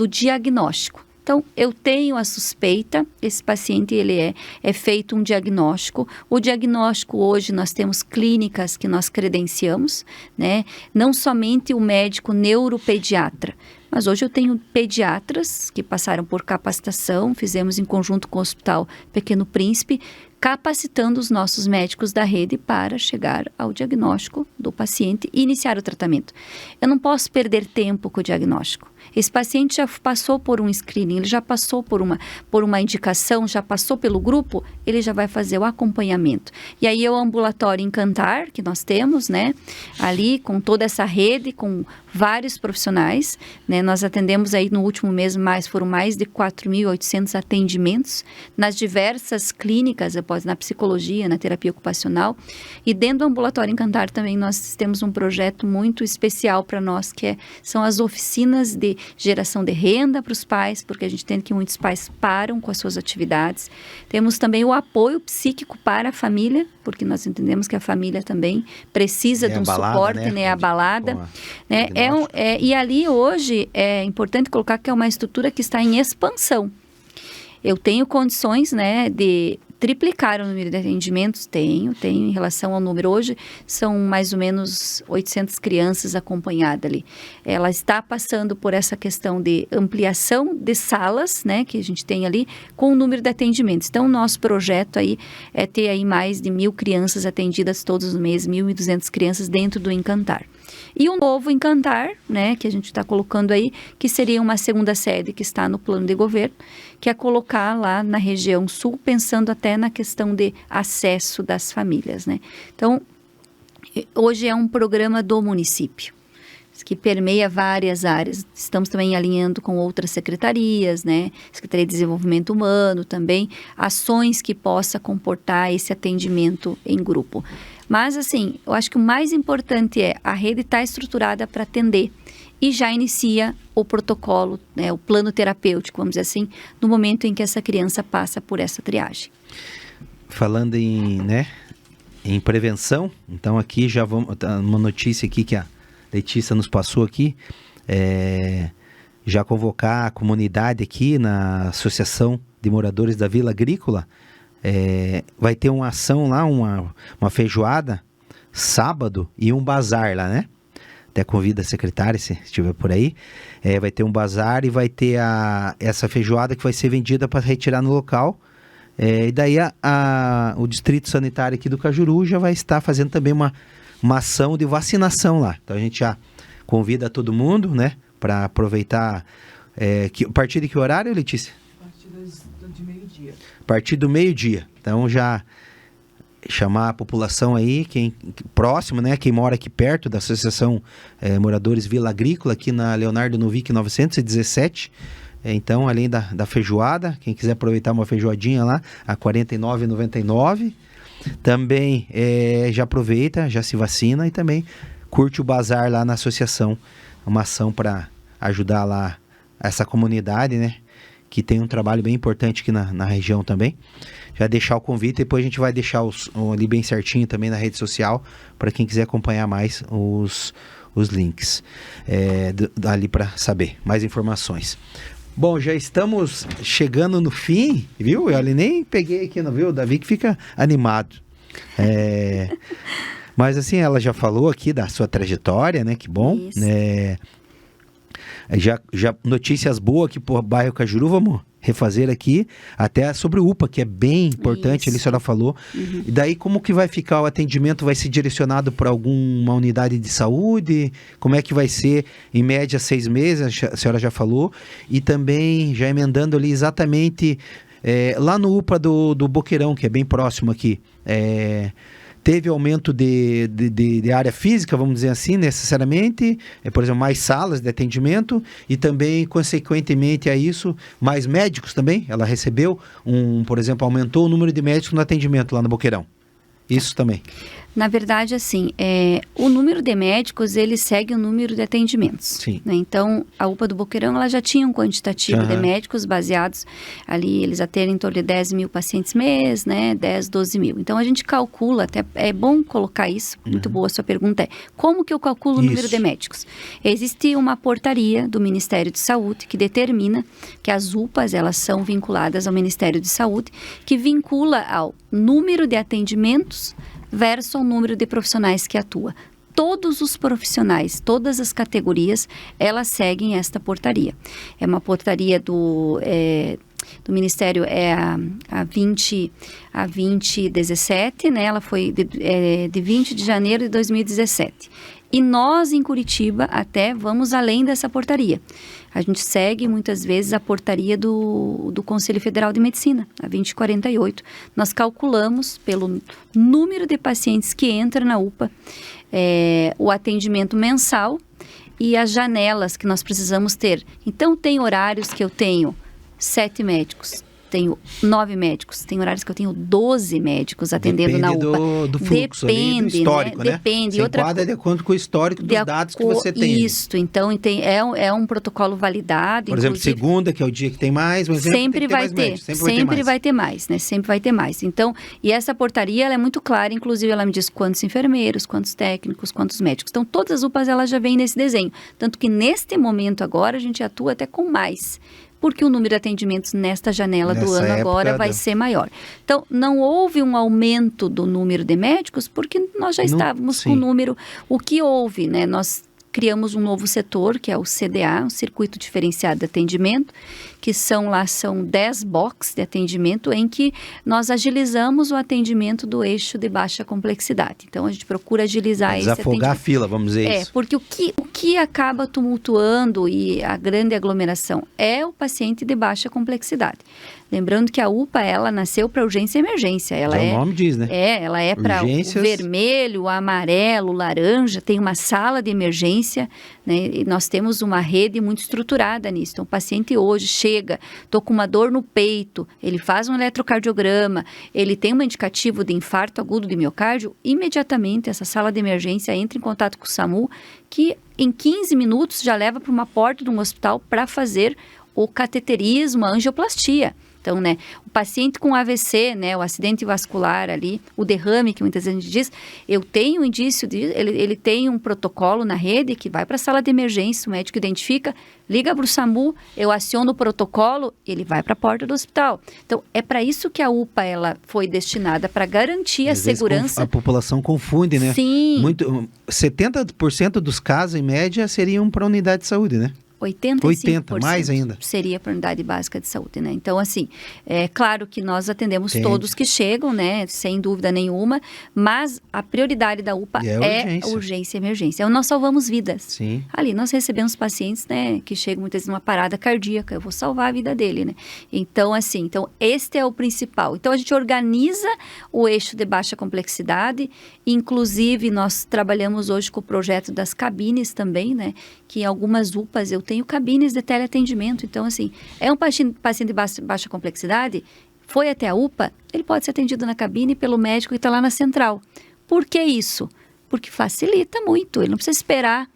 diagnóstico. Então, eu tenho a suspeita, esse paciente, ele é feito um diagnóstico. O diagnóstico, hoje, nós temos clínicas que nós credenciamos, né? Não somente o médico neuropediatra, mas hoje eu tenho pediatras que passaram por capacitação, fizemos em conjunto com o Hospital Pequeno Príncipe, capacitando os nossos médicos da rede para chegar ao diagnóstico do paciente e iniciar o tratamento. Eu não posso perder tempo com o diagnóstico. Esse paciente já passou por um screening, ele já passou por uma indicação, já passou pelo grupo, ele já vai fazer o acompanhamento. E aí é o ambulatório Encantar, que nós temos, né? Ali com toda essa rede, com vários profissionais, né? Nós atendemos aí no último mês, foram mais de 4.800 atendimentos nas diversas clínicas, na psicologia, na terapia ocupacional. E dentro do ambulatório Encantar também nós temos um projeto muito especial para nós, que são as oficinas de geração de renda para os pais, porque a gente entende que muitos pais param com as suas atividades. Temos também o apoio psíquico para a família, porque nós entendemos que a família também precisa de um suporte, né? Abalada. Né? E ali hoje é importante colocar que é uma estrutura que está em expansão. Eu tenho condições, né, de triplicar o número de atendimentos? Tenho em relação ao número. Hoje são mais ou menos 800 crianças acompanhadas ali. Ela está passando por essa questão de ampliação de salas, né, que a gente tem ali, com o número de atendimentos. Então, o nosso projeto aí é ter aí mais de 1.000 crianças atendidas todos os meses, 1.200 crianças dentro do Encantar. E o novo Encantar, né, que a gente está colocando aí, que seria uma segunda sede que está no plano de governo, que é colocar lá na região sul, pensando até na questão de acesso das famílias, né. Então, hoje é um programa do município, que permeia várias áreas. Estamos também alinhando com outras secretarias, né, Secretaria de Desenvolvimento Humano também, ações que possa comportar esse atendimento em grupo. Mas, assim, eu acho que o mais importante é a rede estar estruturada para atender e já inicia o protocolo, né, o plano terapêutico, vamos dizer assim, no momento em que essa criança passa por essa triagem. Falando em prevenção, então aqui já vamos, uma notícia aqui que a Letícia nos passou aqui, já convocar a comunidade aqui na Associação de Moradores da Vila Agrícola. Vai ter uma ação lá, uma feijoada, sábado, e um bazar lá, né? Até convida a secretária, se estiver por aí. Vai ter um bazar e vai ter essa feijoada que vai ser vendida para retirar no local. E daí o Distrito Sanitário aqui do Cajuru já vai estar fazendo também uma ação de vacinação lá. Então a gente já convida todo mundo, né? Para aproveitar. A partir de que horário, Letícia? De meio-dia. A partir do meio-dia. Então já chamar a população aí, quem próximo, né? Quem mora aqui perto da Associação Moradores Vila Agrícola, aqui na Leonardo Novick 917. Então, além da feijoada, quem quiser aproveitar uma feijoadinha lá, a R$ 49,99. Também já aproveita, já se vacina e também curte o bazar lá na associação. Uma ação para ajudar lá essa comunidade, né? Que tem um trabalho bem importante aqui na região também. Já deixar o convite, depois a gente vai deixar ali bem certinho também na rede social, para quem quiser acompanhar mais os links ali para saber mais informações. Bom, já estamos chegando no fim, viu? Eu ali nem peguei aqui, não viu? O Davi que fica animado. Mas assim, ela já falou aqui da sua trajetória, né? Que bom. Já notícias boas aqui por bairro Cajuru, vamos refazer aqui, até sobre o UPA, que é bem importante, ali a senhora falou. Uhum. E daí como que vai ficar o atendimento? Vai ser direcionado para alguma unidade de saúde? Como é que vai ser? Em média 6 meses, a senhora já falou. E também, já emendando ali exatamente, lá no UPA do Boqueirão, que é bem próximo aqui, teve aumento de área física, vamos dizer assim, necessariamente, por exemplo, mais salas de atendimento e também, consequentemente a isso, mais médicos também. Ela recebeu, por exemplo, aumentou o número de médicos no atendimento lá no Boqueirão. Isso também. Na verdade, assim, o número de médicos, ele segue o número de atendimentos. Sim. Né? Então, a UPA do Boqueirão, ela já tinha um quantitativo de médicos baseados ali, eles atendem em torno de 10 mil pacientes mês, né? 10, 12 mil. Então, a gente calcula, até é bom colocar isso, muito boa a sua pergunta, como que eu calculo o número de médicos? Existe uma portaria do Ministério de Saúde que determina que as UPAs, elas são vinculadas ao Ministério de Saúde, que vincula ao número de atendimentos versus o número de profissionais que atua. Todos os profissionais, todas as categorias, elas seguem esta portaria. É uma portaria do Ministério, a 2017, né? Ela foi de 20 de janeiro de 2017. E nós, em Curitiba, até vamos além dessa portaria. A gente segue, muitas vezes, a portaria do Conselho Federal de Medicina, a 2048. Nós calculamos, pelo número de pacientes que entram na UPA, o atendimento mensal e as janelas que nós precisamos ter. Então, tem horários que eu tenho 7 médicos, tenho 9 médicos, tem horários que eu tenho 12 médicos atendendo na UPA. Do fluxo, depende, ali, do histórico, né? Depende. Você enquadra de acordo com o histórico dos dados que você tem. Isso, então é um protocolo validado. Por exemplo, segunda, que é o dia que tem mais, mas sempre vai ter. Sempre vai ter mais, né? Sempre vai ter mais. Então, e essa portaria, ela é muito clara, inclusive ela me diz quantos enfermeiros, quantos técnicos, quantos médicos. Então, todas as UPAs, elas já vêm nesse desenho. Tanto que neste momento agora, a gente atua até com mais porque o número de atendimentos nesta janela do Nessa ano agora época vai ser maior. Então, não houve um aumento do número de médicos, porque nós já estávamos com o número. O que houve, né? Nós criamos um novo setor, que é o CDA, o Circuito Diferenciado de Atendimento, que são 10 boxes de atendimento em que nós agilizamos o atendimento do eixo de baixa complexidade. Então, a gente procura agilizar esse atendimento. Desafogar a fila, vamos dizer isso. Porque o que acaba tumultuando e a grande aglomeração é o paciente de baixa complexidade. Lembrando que a UPA, ela nasceu para urgência e emergência. Ela o nome diz, né? Ela é para o vermelho, o amarelo, o laranja, tem uma sala de emergência, né? E nós temos uma rede muito estruturada nisso. Então, o paciente hoje chega, estou com uma dor no peito, ele faz um eletrocardiograma, ele tem um indicativo de infarto agudo de miocárdio, imediatamente essa sala de emergência entra em contato com o SAMU, que em 15 minutos já leva para uma porta de um hospital para fazer o cateterismo, a angioplastia. Então, né, o paciente com AVC, né, o acidente vascular ali, o derrame, que muitas vezes a gente diz, eu tenho um indício de, ele tem um protocolo na rede que vai para a sala de emergência, o médico identifica, liga para o SAMU, eu aciono o protocolo, ele vai para a porta do hospital. Então, é para isso que a UPA ela foi destinada, para garantir a segurança. A população confunde, né? Sim. 70% dos casos, em média, seriam para a unidade de saúde, né? 85% mais ainda. Seria para a unidade básica de saúde, né? Então, assim, é claro que nós atendemos todos que chegam, né? Sem dúvida nenhuma, mas a prioridade da UPA é urgência e emergência. Nós salvamos vidas. Sim. Ali nós recebemos pacientes, né? Que chegam muitas vezes numa parada cardíaca, eu vou salvar a vida dele, né? Então, assim, este é o principal. Então, a gente organiza o eixo de baixa complexidade, inclusive nós trabalhamos hoje com o projeto das cabines também, né? Que em algumas UPAs eu tenho cabines de teleatendimento. Então, assim, é um paciente de baixa complexidade, foi até a UPA, ele pode ser atendido na cabine pelo médico que está lá na central. Por que isso? Porque facilita muito, ele não precisa esperar,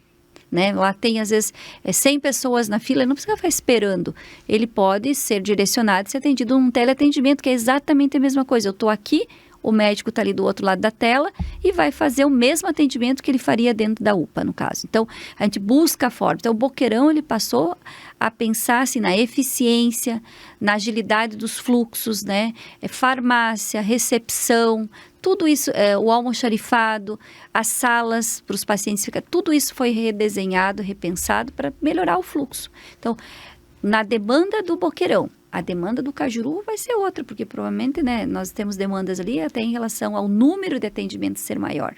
né? Lá tem, às vezes, 100 pessoas na fila, ele não precisa ficar esperando. Ele pode ser direcionado e ser atendido num teleatendimento, que é exatamente a mesma coisa. Eu estou aqui, o médico está ali do outro lado da tela e vai fazer o mesmo atendimento que ele faria dentro da UPA, no caso. Então, a gente busca a forma. Então, o Boqueirão, ele passou a pensar assim, na eficiência, na agilidade dos fluxos, né? Farmácia, recepção, tudo isso, o almoxarifado, as salas para os pacientes ficar, tudo isso foi redesenhado, repensado para melhorar o fluxo. Então, na demanda do Boqueirão, a demanda do Cajuru vai ser outra, porque provavelmente, né, nós temos demandas ali até em relação ao número de atendimentos ser maior.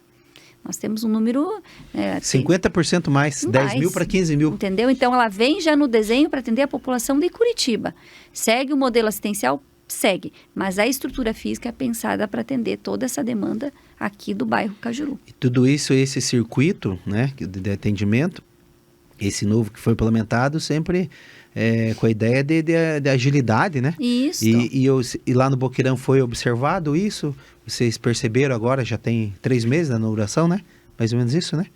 Nós temos um número... 50% mais, 10 mil para 15 mil. Entendeu? Então, ela vem já no desenho para atender a população de Curitiba. Segue o modelo assistencial? Segue. Mas a estrutura física é pensada para atender toda essa demanda aqui do bairro Cajuru. E tudo isso, esse circuito, né, de atendimento, esse novo que foi implementado, sempre... com a ideia de agilidade, né? Isso. E lá no Boqueirão foi observado isso? Vocês perceberam agora, já tem 3 meses da inauguração, né? Mais ou menos isso, né?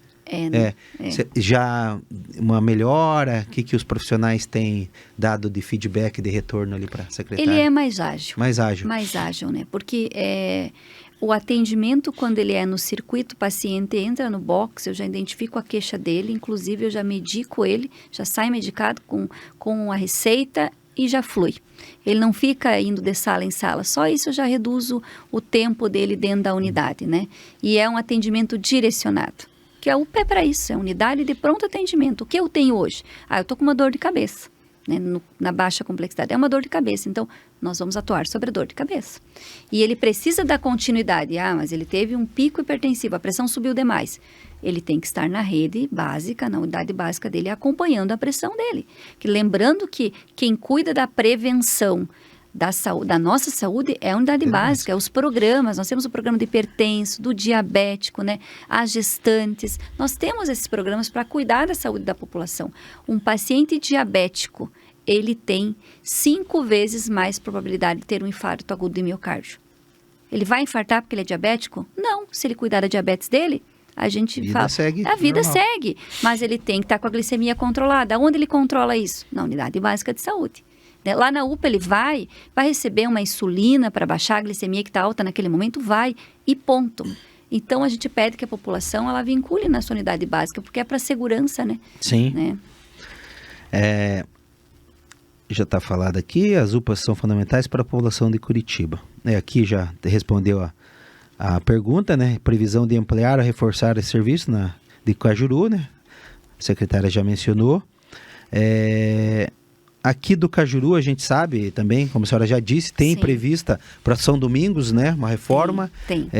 Já uma melhora, o que os profissionais têm dado de feedback, de retorno ali para a secretária? Ele é mais ágil. Mais ágil. Mais ágil, né? Porque o atendimento, quando ele é no circuito, o paciente entra no box, eu já identifico a queixa dele, inclusive eu já medico ele, já sai medicado com a receita e já flui. Ele não fica indo de sala em sala, só isso eu já reduzo o tempo dele dentro da unidade, né? E é um atendimento direcionado, que a UPA é para isso, é unidade de pronto atendimento. O que eu tenho hoje? Eu estou com uma dor de cabeça. Né, na baixa complexidade, é uma dor de cabeça, então nós vamos atuar sobre a dor de cabeça. E ele precisa da continuidade, mas ele teve um pico hipertensivo, a pressão subiu demais. Ele tem que estar na rede básica, na unidade básica dele, acompanhando a pressão dele. Lembrando que quem cuida da prevenção da nossa saúde é a unidade básica, é os programas. Nós temos o programa do hipertenso, do diabético, né? As gestantes. Nós temos esses programas para cuidar da saúde da população. Um paciente diabético, ele tem 5 vezes mais probabilidade de ter um infarto agudo de miocárdio. Ele vai infartar porque ele é diabético? Não. Se ele cuidar da diabetes dele, a gente fala... A vida segue. Mas ele tem que estar com a glicemia controlada. Onde ele controla isso? Na unidade básica de saúde. Lá na UPA ele vai receber uma insulina para baixar a glicemia que está alta naquele momento, e ponto. Então, a gente pede que a população, ela vincule na sua unidade básica, porque é para segurança, né? Sim. Né? já está falado aqui, as UPAs são fundamentais para a população de Curitiba. Aqui já respondeu a pergunta, né? Previsão de ampliar ou reforçar esse serviço de Cajuru, né? A secretária já mencionou. Aqui do Cajuru, a gente sabe também, como a senhora já disse, tem Sim. prevista para São Domingos, né? Uma reforma. Tem.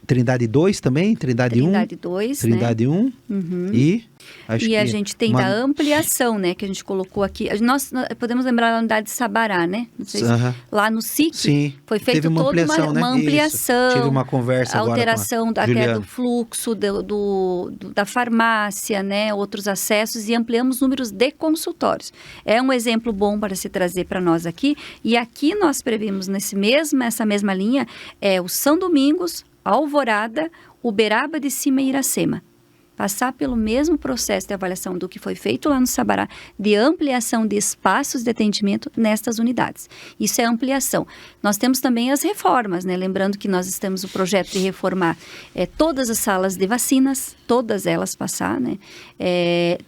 Trindade 2 também, Trindade 1. Trindade 2, Trindade 1. Uhum. E acho que a gente tem da ampliação, né? Que a gente colocou aqui. Nós podemos lembrar da unidade de Sabará, né? Não sei se lá no SIC. Sim. Foi feita uma toda ampliação, uma ampliação. Tive uma conversa agora alteração com a até Juliana. do fluxo da farmácia, né? Outros acessos e ampliamos números de consultórios. É um exemplo bom para se trazer para nós aqui. E aqui nós previmos essa mesma linha, o São Domingos, Alvorada, Uberaba de Cima e Iracema. Passar pelo mesmo processo de avaliação do que foi feito lá no Sabará, de ampliação de espaços de atendimento nestas unidades. Isso é ampliação. Nós temos também as reformas, né? Lembrando que nós temos o projeto de reformar todas as salas de vacinas, todas elas passar, né?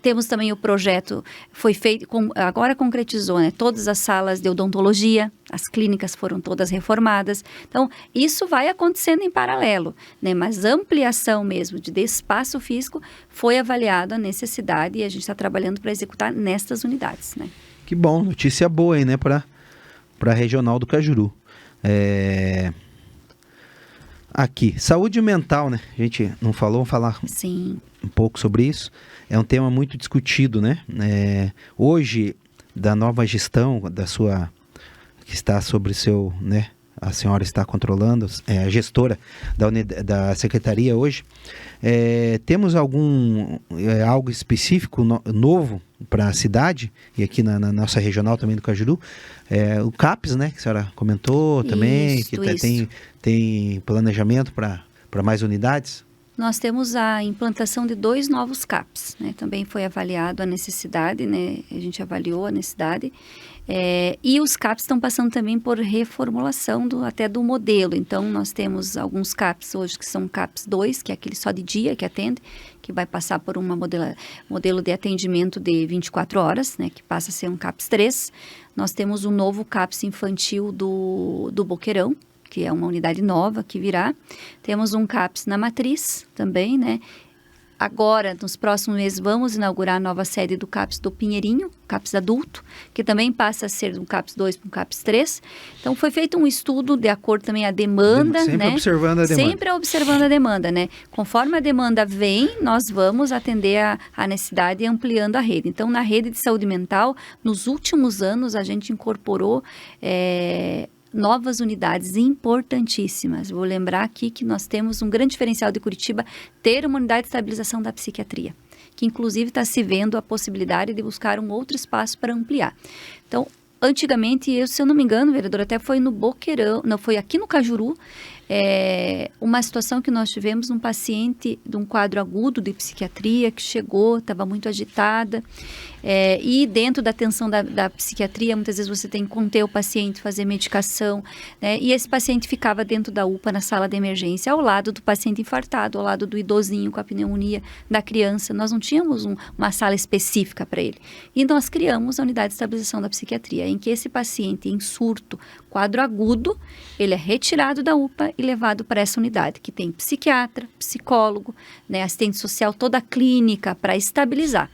Temos também o projeto, foi feito, agora concretizou, né? Todas as salas de odontologia, as clínicas foram todas reformadas. Então, isso vai acontecendo em paralelo, né? Mas ampliação mesmo de espaço físico foi avaliada a necessidade e a gente está trabalhando para executar nestas unidades, né? Que bom, notícia boa aí, né? Para a regional do Cajuru. Aqui, saúde mental, né? A gente não falou, vamos falar Sim. um pouco sobre isso. É um tema muito discutido, né? Hoje, da nova gestão, que está sobre seu, né? A senhora está controlando, a gestora da secretaria hoje. Temos algo específico novo para a cidade e aqui na nossa regional também do Cajuru? O CAPS, né? Que a senhora comentou também, isso. Tem planejamento para mais unidades? Nós temos a implantação de 2 novos CAPs, né? Também foi avaliado a necessidade, né? A gente avaliou a necessidade. E os CAPs estão passando também por reformulação até do modelo. Então, nós temos alguns CAPs hoje que são CAPs 2, que é aquele só de dia que atende, que vai passar por um modelo de atendimento de 24 horas, né? Que passa a ser um CAPs 3. Nós temos um novo CAPs infantil do Boqueirão, que é uma unidade nova que virá. Temos um CAPS na Matriz também, né? Agora, nos próximos meses, vamos inaugurar a nova sede do CAPS do Pinheirinho, CAPS adulto, que também passa a ser um CAPS 2 para um CAPS 3. Então, foi feito um estudo de acordo também à demanda, Sempre, né? observando a demanda. Sempre observando a demanda, né? Conforme a demanda vem, nós vamos atender a necessidade e ampliando a rede. Então, na rede de saúde mental, nos últimos anos, a gente incorporou novas unidades importantíssimas. Vou lembrar aqui que nós temos um grande diferencial de Curitiba ter uma unidade de estabilização da psiquiatria, que inclusive está se vendo a possibilidade de buscar um outro espaço para ampliar. Então, antigamente, se eu não me engano, vereador, até foi no Boqueirão, não, foi aqui no Cajuru, uma situação que nós tivemos um paciente de um quadro agudo de psiquiatria que chegou, estava muito agitada, e dentro da atenção da psiquiatria, muitas vezes você tem que conter o paciente, fazer medicação, né? E esse paciente ficava dentro da UPA, na sala de emergência, ao lado do paciente infartado, ao lado do idosinho com a pneumonia da criança. Nós não tínhamos uma sala específica para ele. E nós criamos a unidade de estabilização da psiquiatria, em que esse paciente em surto, quadro agudo, ele é retirado da UPA e levado para essa unidade, que tem psiquiatra, psicólogo, né, assistente social, toda a clínica para estabilizar.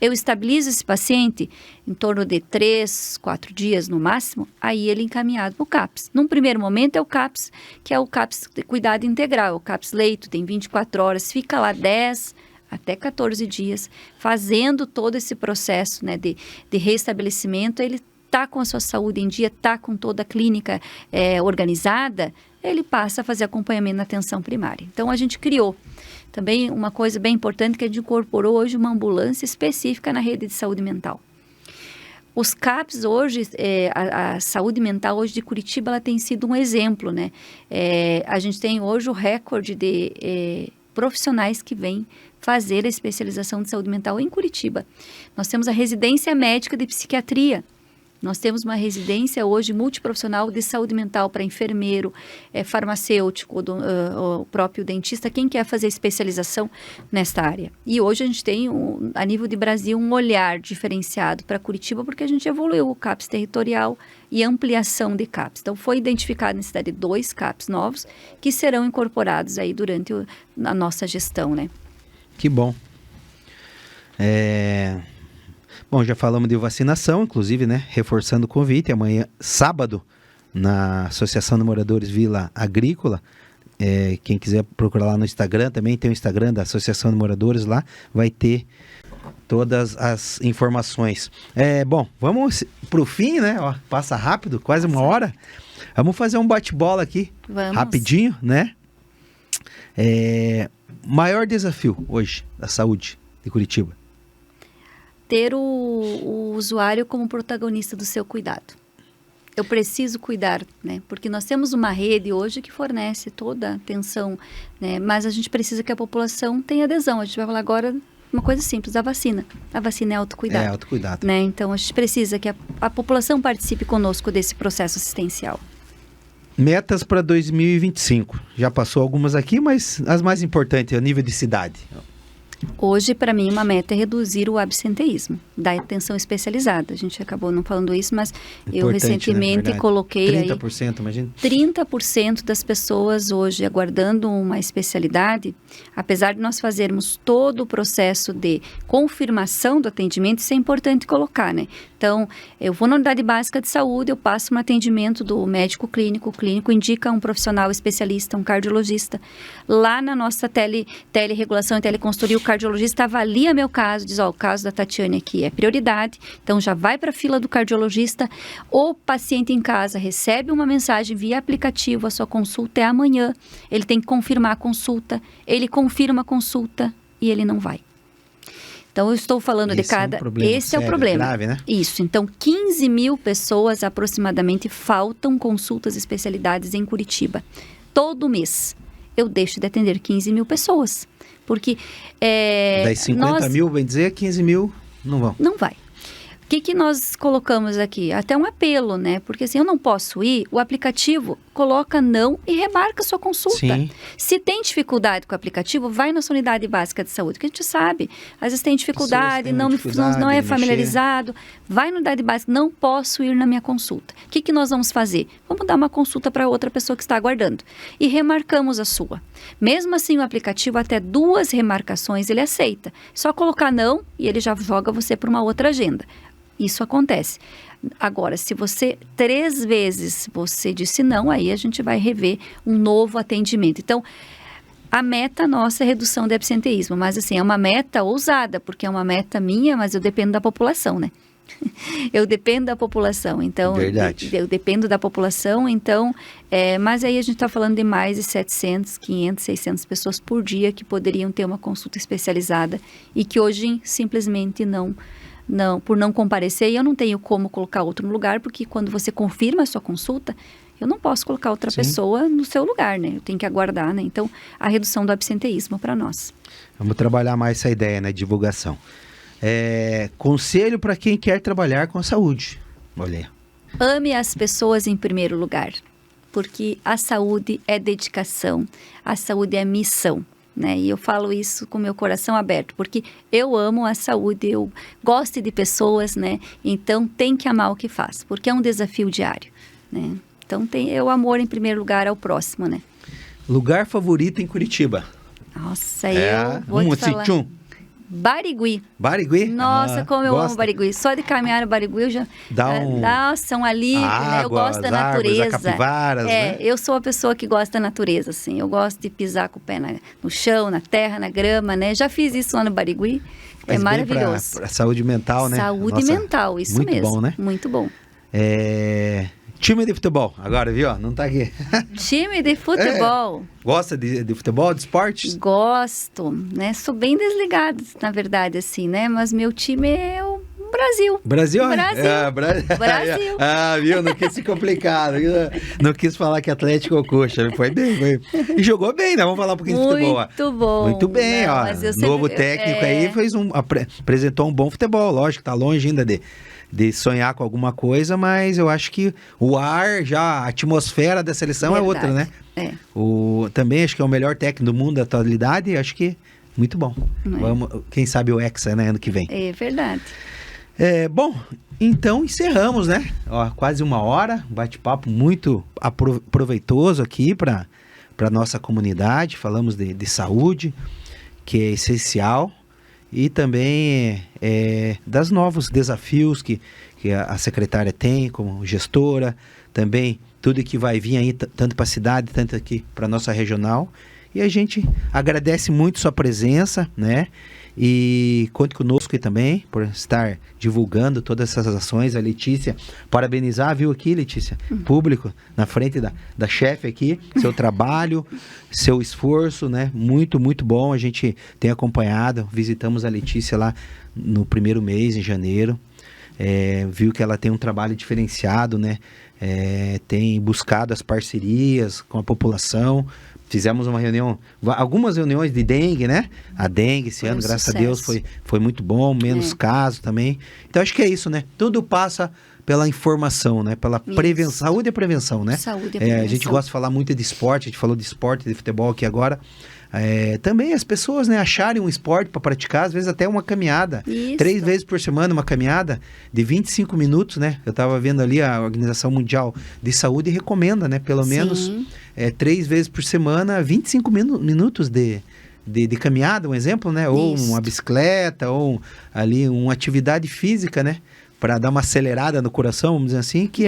Eu estabilizo esse paciente em torno de 3, 4 dias no máximo, aí ele é encaminhado para o CAPS. Num primeiro momento é o CAPS, que é o CAPS de cuidado integral, o CAPS leito, tem 24 horas, fica lá 10 até 14 dias, fazendo todo esse processo, né, de reestabelecimento. Ele está com a sua saúde em dia, está com toda a clínica organizada, ele passa a fazer acompanhamento na atenção primária. Então, a gente criou também uma coisa bem importante, que a gente incorporou hoje uma ambulância específica na rede de saúde mental. Os CAPs hoje, a saúde mental hoje de Curitiba, ela tem sido um exemplo, né? A gente tem hoje o recorde de profissionais que vêm fazer a especialização de saúde mental em Curitiba. Nós temos a residência médica de psiquiatria, Nós temos uma residência hoje multiprofissional de saúde mental para enfermeiro, farmacêutico, o próprio dentista, quem quer fazer especialização nesta área. E hoje a gente tem, a nível de Brasil, um olhar diferenciado para Curitiba, porque a gente evoluiu o CAPS territorial e ampliação de CAPS. Então, foi identificado na cidade 2 CAPS novos que serão incorporados aí durante a nossa gestão, né? Que bom. Bom, já falamos de vacinação, inclusive, né? Reforçando o convite, amanhã, sábado, na Associação de Moradores Vila Agrícola. Quem quiser procurar lá no Instagram, também tem o Instagram da Associação de Moradores lá, vai ter todas as informações. Bom, vamos pro fim, né? Ó, passa rápido, quase uma hora. Vamos fazer um bate-bola aqui, rapidinho, né? Maior desafio hoje da saúde de Curitiba? Ter o usuário como protagonista do seu cuidado. Eu preciso cuidar, né? Porque nós temos uma rede hoje que fornece toda a atenção, né? Mas a gente precisa que a população tenha adesão. A gente vai falar agora uma coisa simples, a vacina. A vacina é autocuidado. Autocuidado. Né? Então, a gente precisa que a população participe conosco desse processo assistencial. Metas para 2025. Já passou algumas aqui, mas as mais importantes, a nível de cidade. Hoje, para mim, uma meta é reduzir o absenteísmo, da atenção especializada. A gente acabou não falando isso, mas eu recentemente coloquei 30%, imagina. 30% das pessoas hoje aguardando uma especialidade, apesar de nós fazermos todo o processo de confirmação do atendimento, isso é importante colocar, né? Então, eu vou na unidade básica de saúde, eu passo um atendimento do médico clínico, o clínico indica um profissional especialista, um cardiologista. Lá na nossa teleregulação e teleconsultoria, o cardiologista avalia meu caso, diz, o caso da Tatiane aqui é prioridade, então já vai para a fila do cardiologista. O paciente em casa recebe uma mensagem via aplicativo, a sua consulta é amanhã, ele tem que confirmar a consulta, ele confirma a consulta e ele não vai. Então, eu estou falando de cada... Esse é o problema. Grave, né? Isso. Então, 15 mil pessoas aproximadamente faltam consultas e especialidades em Curitiba. Todo mês eu deixo de atender 15 mil pessoas. Porque... Das 50 mil, bem dizer, 15 mil não vão. Não vai. O que nós colocamos aqui? Até um apelo, né? Porque assim, eu não posso ir, o aplicativo coloca não e remarca sua consulta. Sim. Se tem dificuldade com o aplicativo, vai na sua unidade básica de saúde, que a gente sabe. Às vezes tem dificuldade, não é familiarizado. Vai na unidade básica, não posso ir na minha consulta. O que nós vamos fazer? Vamos dar uma consulta para outra pessoa que está aguardando. E remarcamos a sua. Mesmo assim, o aplicativo, até 2 remarcações, ele aceita. Só colocar não e ele já joga você para uma outra agenda. Isso acontece. Agora, se você 3 vezes você disse não, aí a gente vai rever um novo atendimento. Então, a meta nossa é redução de absenteísmo, mas assim, é uma meta ousada, porque é uma meta minha, mas eu dependo da população, né? Eu dependo da população, então... Verdade. Eu dependo da população, então... mas aí a gente está falando de mais de 700, 500, 600 pessoas por dia que poderiam ter uma consulta especializada e que hoje simplesmente não, por não comparecer, e eu não tenho como colocar outro no lugar, porque quando você confirma a sua consulta, eu não posso colocar outra pessoa no seu lugar, né? Eu tenho que aguardar, né? Então, a redução do absenteísmo para nós. Vamos trabalhar mais essa ideia, né? Divulgação. Conselho para quem quer trabalhar com a saúde. Olha. Ame as pessoas em primeiro lugar, porque a saúde é dedicação, a saúde é missão. Né? E eu falo isso com meu coração aberto, porque eu amo a saúde, eu gosto de pessoas, né? Então tem que amar o que faz, porque é um desafio diário, né? Então tem o amor em primeiro lugar ao próximo, né? Lugar favorito em Curitiba? Nossa, eu vou te falar. Barigui. Barigui? Nossa, como eu amo Barigui. Só de caminhar no Barigui eu já... Nossa, um alívio, né? Eu gosto da natureza. Capivaras, né? Eu sou a pessoa que gosta da natureza, assim. Eu gosto de pisar com o pé no chão, na terra, na grama, né? Já fiz isso lá no Barigui. É maravilhoso. Pra saúde mental, né? Saúde mental, isso muito mesmo. Muito bom, né? Muito bom. Time de futebol, agora, viu? Não tá aqui. Time de futebol. Gosta de futebol, de esportes? Gosto, né? Sou bem desligada, na verdade, assim, né? Mas meu time é o Brasil. Brasil? Brasil. Viu? Não quis se complicar. Não quis falar que Atlético ou Coxa. Foi bem. E jogou bem, né? Vamos falar um pouquinho de futebol. Muito bom. Muito bem, não, ó. Novo técnico aí apresentou um bom futebol. Lógico, tá longe ainda de de sonhar com alguma coisa, mas eu acho que o ar, já a atmosfera da seleção é outra, né? Também acho que é o melhor técnico do mundo da atualidade, acho que muito bom. Vamos, quem sabe o Hexa, né, ano que vem. É verdade. Bom, então encerramos, né? Ó, quase 1 hora, bate-papo muito proveitoso aqui para a nossa comunidade. Falamos de saúde, que é essencial, e também das novos desafios que a secretária tem como gestora, também tudo que vai vir aí, tanto para a cidade, tanto aqui para a nossa regional. E a gente agradece muito sua presença, né? E conte conosco aí também por estar divulgando todas essas ações. A Letícia, parabenizar, viu aqui, Letícia? Público, na frente da chefe aqui, seu trabalho, seu esforço, né? Muito, muito bom. A gente tem acompanhado, visitamos a Letícia lá no primeiro mês, em janeiro. Viu que ela tem um trabalho diferenciado, né? Tem buscado as parcerias com a população. Fizemos uma reunião, algumas reuniões de dengue, né? A dengue esse ano, graças a Deus, foi muito bom, menos casos também. Então, acho que é isso, né? Tudo passa pela informação, né? Pela prevenção. Saúde e prevenção, né? Saúde e prevenção. A gente gosta de falar muito de esporte, a gente falou de esporte, de futebol aqui agora. Também as pessoas, né, acharem um esporte para praticar, às vezes até uma caminhada. Isso. 3 vezes por semana uma caminhada de 25 minutos, né? Eu estava vendo ali a Organização Mundial de Saúde recomenda, né? Pelo menos 3 vezes por semana, 25 minutos de caminhada, um exemplo, né? Ou uma bicicleta, ou ali uma atividade física, né? Para dar uma acelerada no coração, vamos dizer assim, que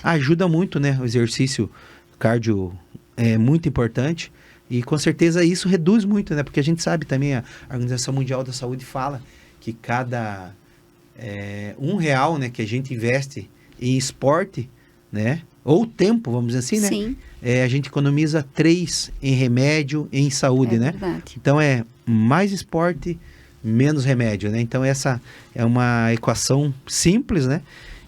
ajuda muito, né? O exercício cardio é muito importante. E com certeza isso reduz muito, né? Porque a gente sabe também, a Organização Mundial da Saúde fala que cada R$1, né, que a gente investe em esporte, né? Ou tempo, vamos dizer assim, né? Sim. A gente economiza 3 em remédio, em saúde, né? Verdade. Então mais esporte, menos remédio, né? Então essa é uma equação simples, né?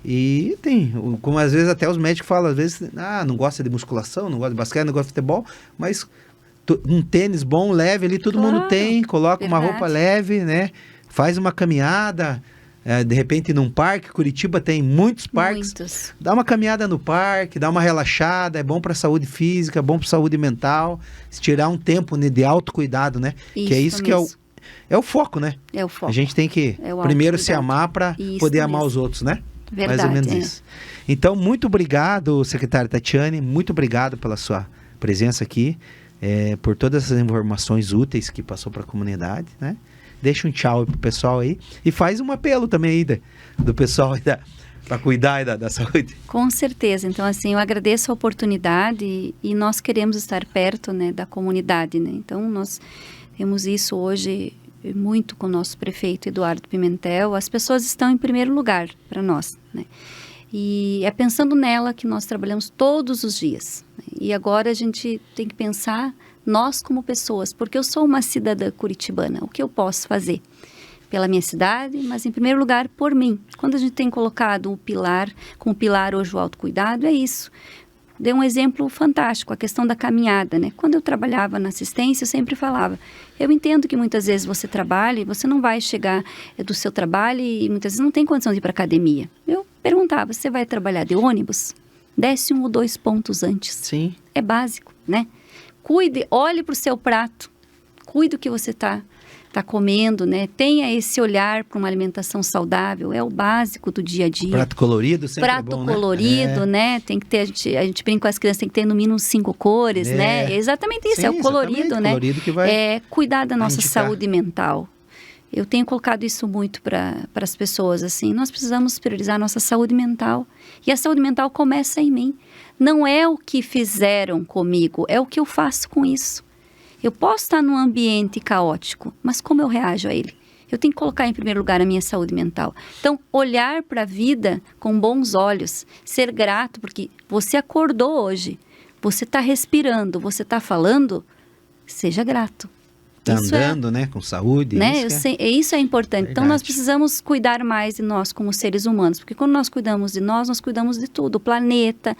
E tem, como às vezes até os médicos falam, às vezes, não gosta de musculação, não gosta de basquete, não gosta de futebol, mas um tênis bom, leve ali, todo mundo tem, coloca uma roupa leve, né? Faz uma caminhada, de repente num parque, Curitiba tem muitos parques. Dá uma caminhada no parque, dá uma relaxada, é bom para a saúde física, é bom para a saúde mental, se tirar um tempo, né, de autocuidado, né? Que é isso que é o foco, né? É o foco. A gente tem que primeiro se amar para poder amar os outros, né? Verdade, mais ou menos isso. Então, muito obrigado, secretária Tatiane, muito obrigado pela sua presença aqui. Por todas essas informações úteis que passou para a comunidade, né? Deixa um tchau pro pessoal aí e faz um apelo também aí do pessoal aí para cuidar da saúde. Com certeza. Então, assim, eu agradeço a oportunidade e nós queremos estar perto, né, da comunidade, né? Então, nós temos isso hoje muito com o nosso prefeito Eduardo Pimentel. As pessoas estão em primeiro lugar para nós, né? E é pensando nela que nós trabalhamos todos os dias. E agora a gente tem que pensar nós como pessoas, porque eu sou uma cidadã curitibana. O que eu posso fazer pela minha cidade, mas em primeiro lugar por mim. Quando a gente tem colocado como pilar hoje o autocuidado, é isso. Dei um exemplo fantástico, a questão da caminhada, né? Quando eu trabalhava na assistência, eu sempre falava, eu entendo que muitas vezes você trabalha e você não vai chegar do seu trabalho e muitas vezes não tem condição de ir para academia. Eu perguntava, você vai trabalhar de ônibus? Desce 1 ou 2 pontos antes. Sim. É básico, né? Cuide, olhe para o seu prato, cuide do que você está comendo, né? Tenha esse olhar para uma alimentação saudável, é o básico do dia a dia. Prato colorido sempre é bom, né? Prato colorido, né? Tem que ter, a gente brinca com as crianças, tem que ter no mínimo 5 cores, né? É exatamente isso, é o colorido, né? Colorido que vai cuidar da nossa saúde mental. Eu tenho colocado isso muito para as pessoas, assim, nós precisamos priorizar a nossa saúde mental. E a saúde mental começa em mim. Não é o que fizeram comigo, é o que eu faço com isso. Eu posso estar num ambiente caótico, mas como eu reajo a ele? Eu tenho que colocar em primeiro lugar a minha saúde mental. Então, olhar para a vida com bons olhos, ser grato, porque você acordou hoje, você está respirando, você está falando, seja grato. Tá andando, né, com saúde. Né? Isso é importante. Verdade. Então, nós precisamos cuidar mais de nós como seres humanos, porque quando nós cuidamos de nós cuidamos de tudo, do planeta,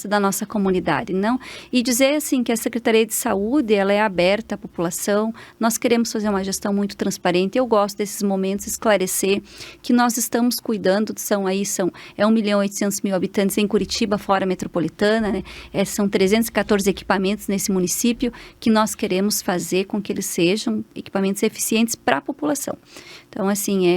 da nossa comunidade, não? E dizer, assim, que a Secretaria de Saúde, ela é aberta à população, nós queremos fazer uma gestão muito transparente. Eu gosto desses momentos, esclarecer que nós estamos cuidando, são 1.800.000 habitantes em Curitiba, fora metropolitana, né? São 314 equipamentos nesse município que nós queremos fazer com que eles sejam equipamentos eficientes para a população. Então, assim,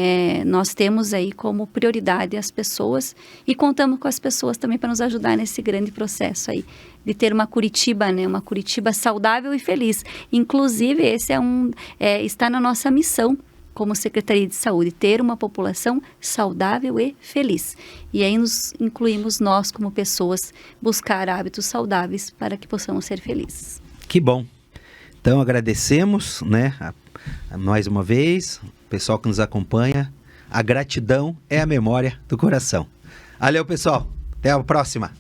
nós temos aí como prioridade as pessoas e contamos com as pessoas também para nos ajudar nesse grande processo aí de ter uma Curitiba, né, uma Curitiba saudável e feliz. Inclusive, esse está na nossa missão como Secretaria de Saúde, ter uma população saudável e feliz. E aí nos incluímos nós como pessoas, buscar hábitos saudáveis para que possamos ser felizes. Que bom. Então, agradecemos, né, mais uma vez, o pessoal que nos acompanha. A gratidão é a memória do coração. Valeu, pessoal. Até a próxima.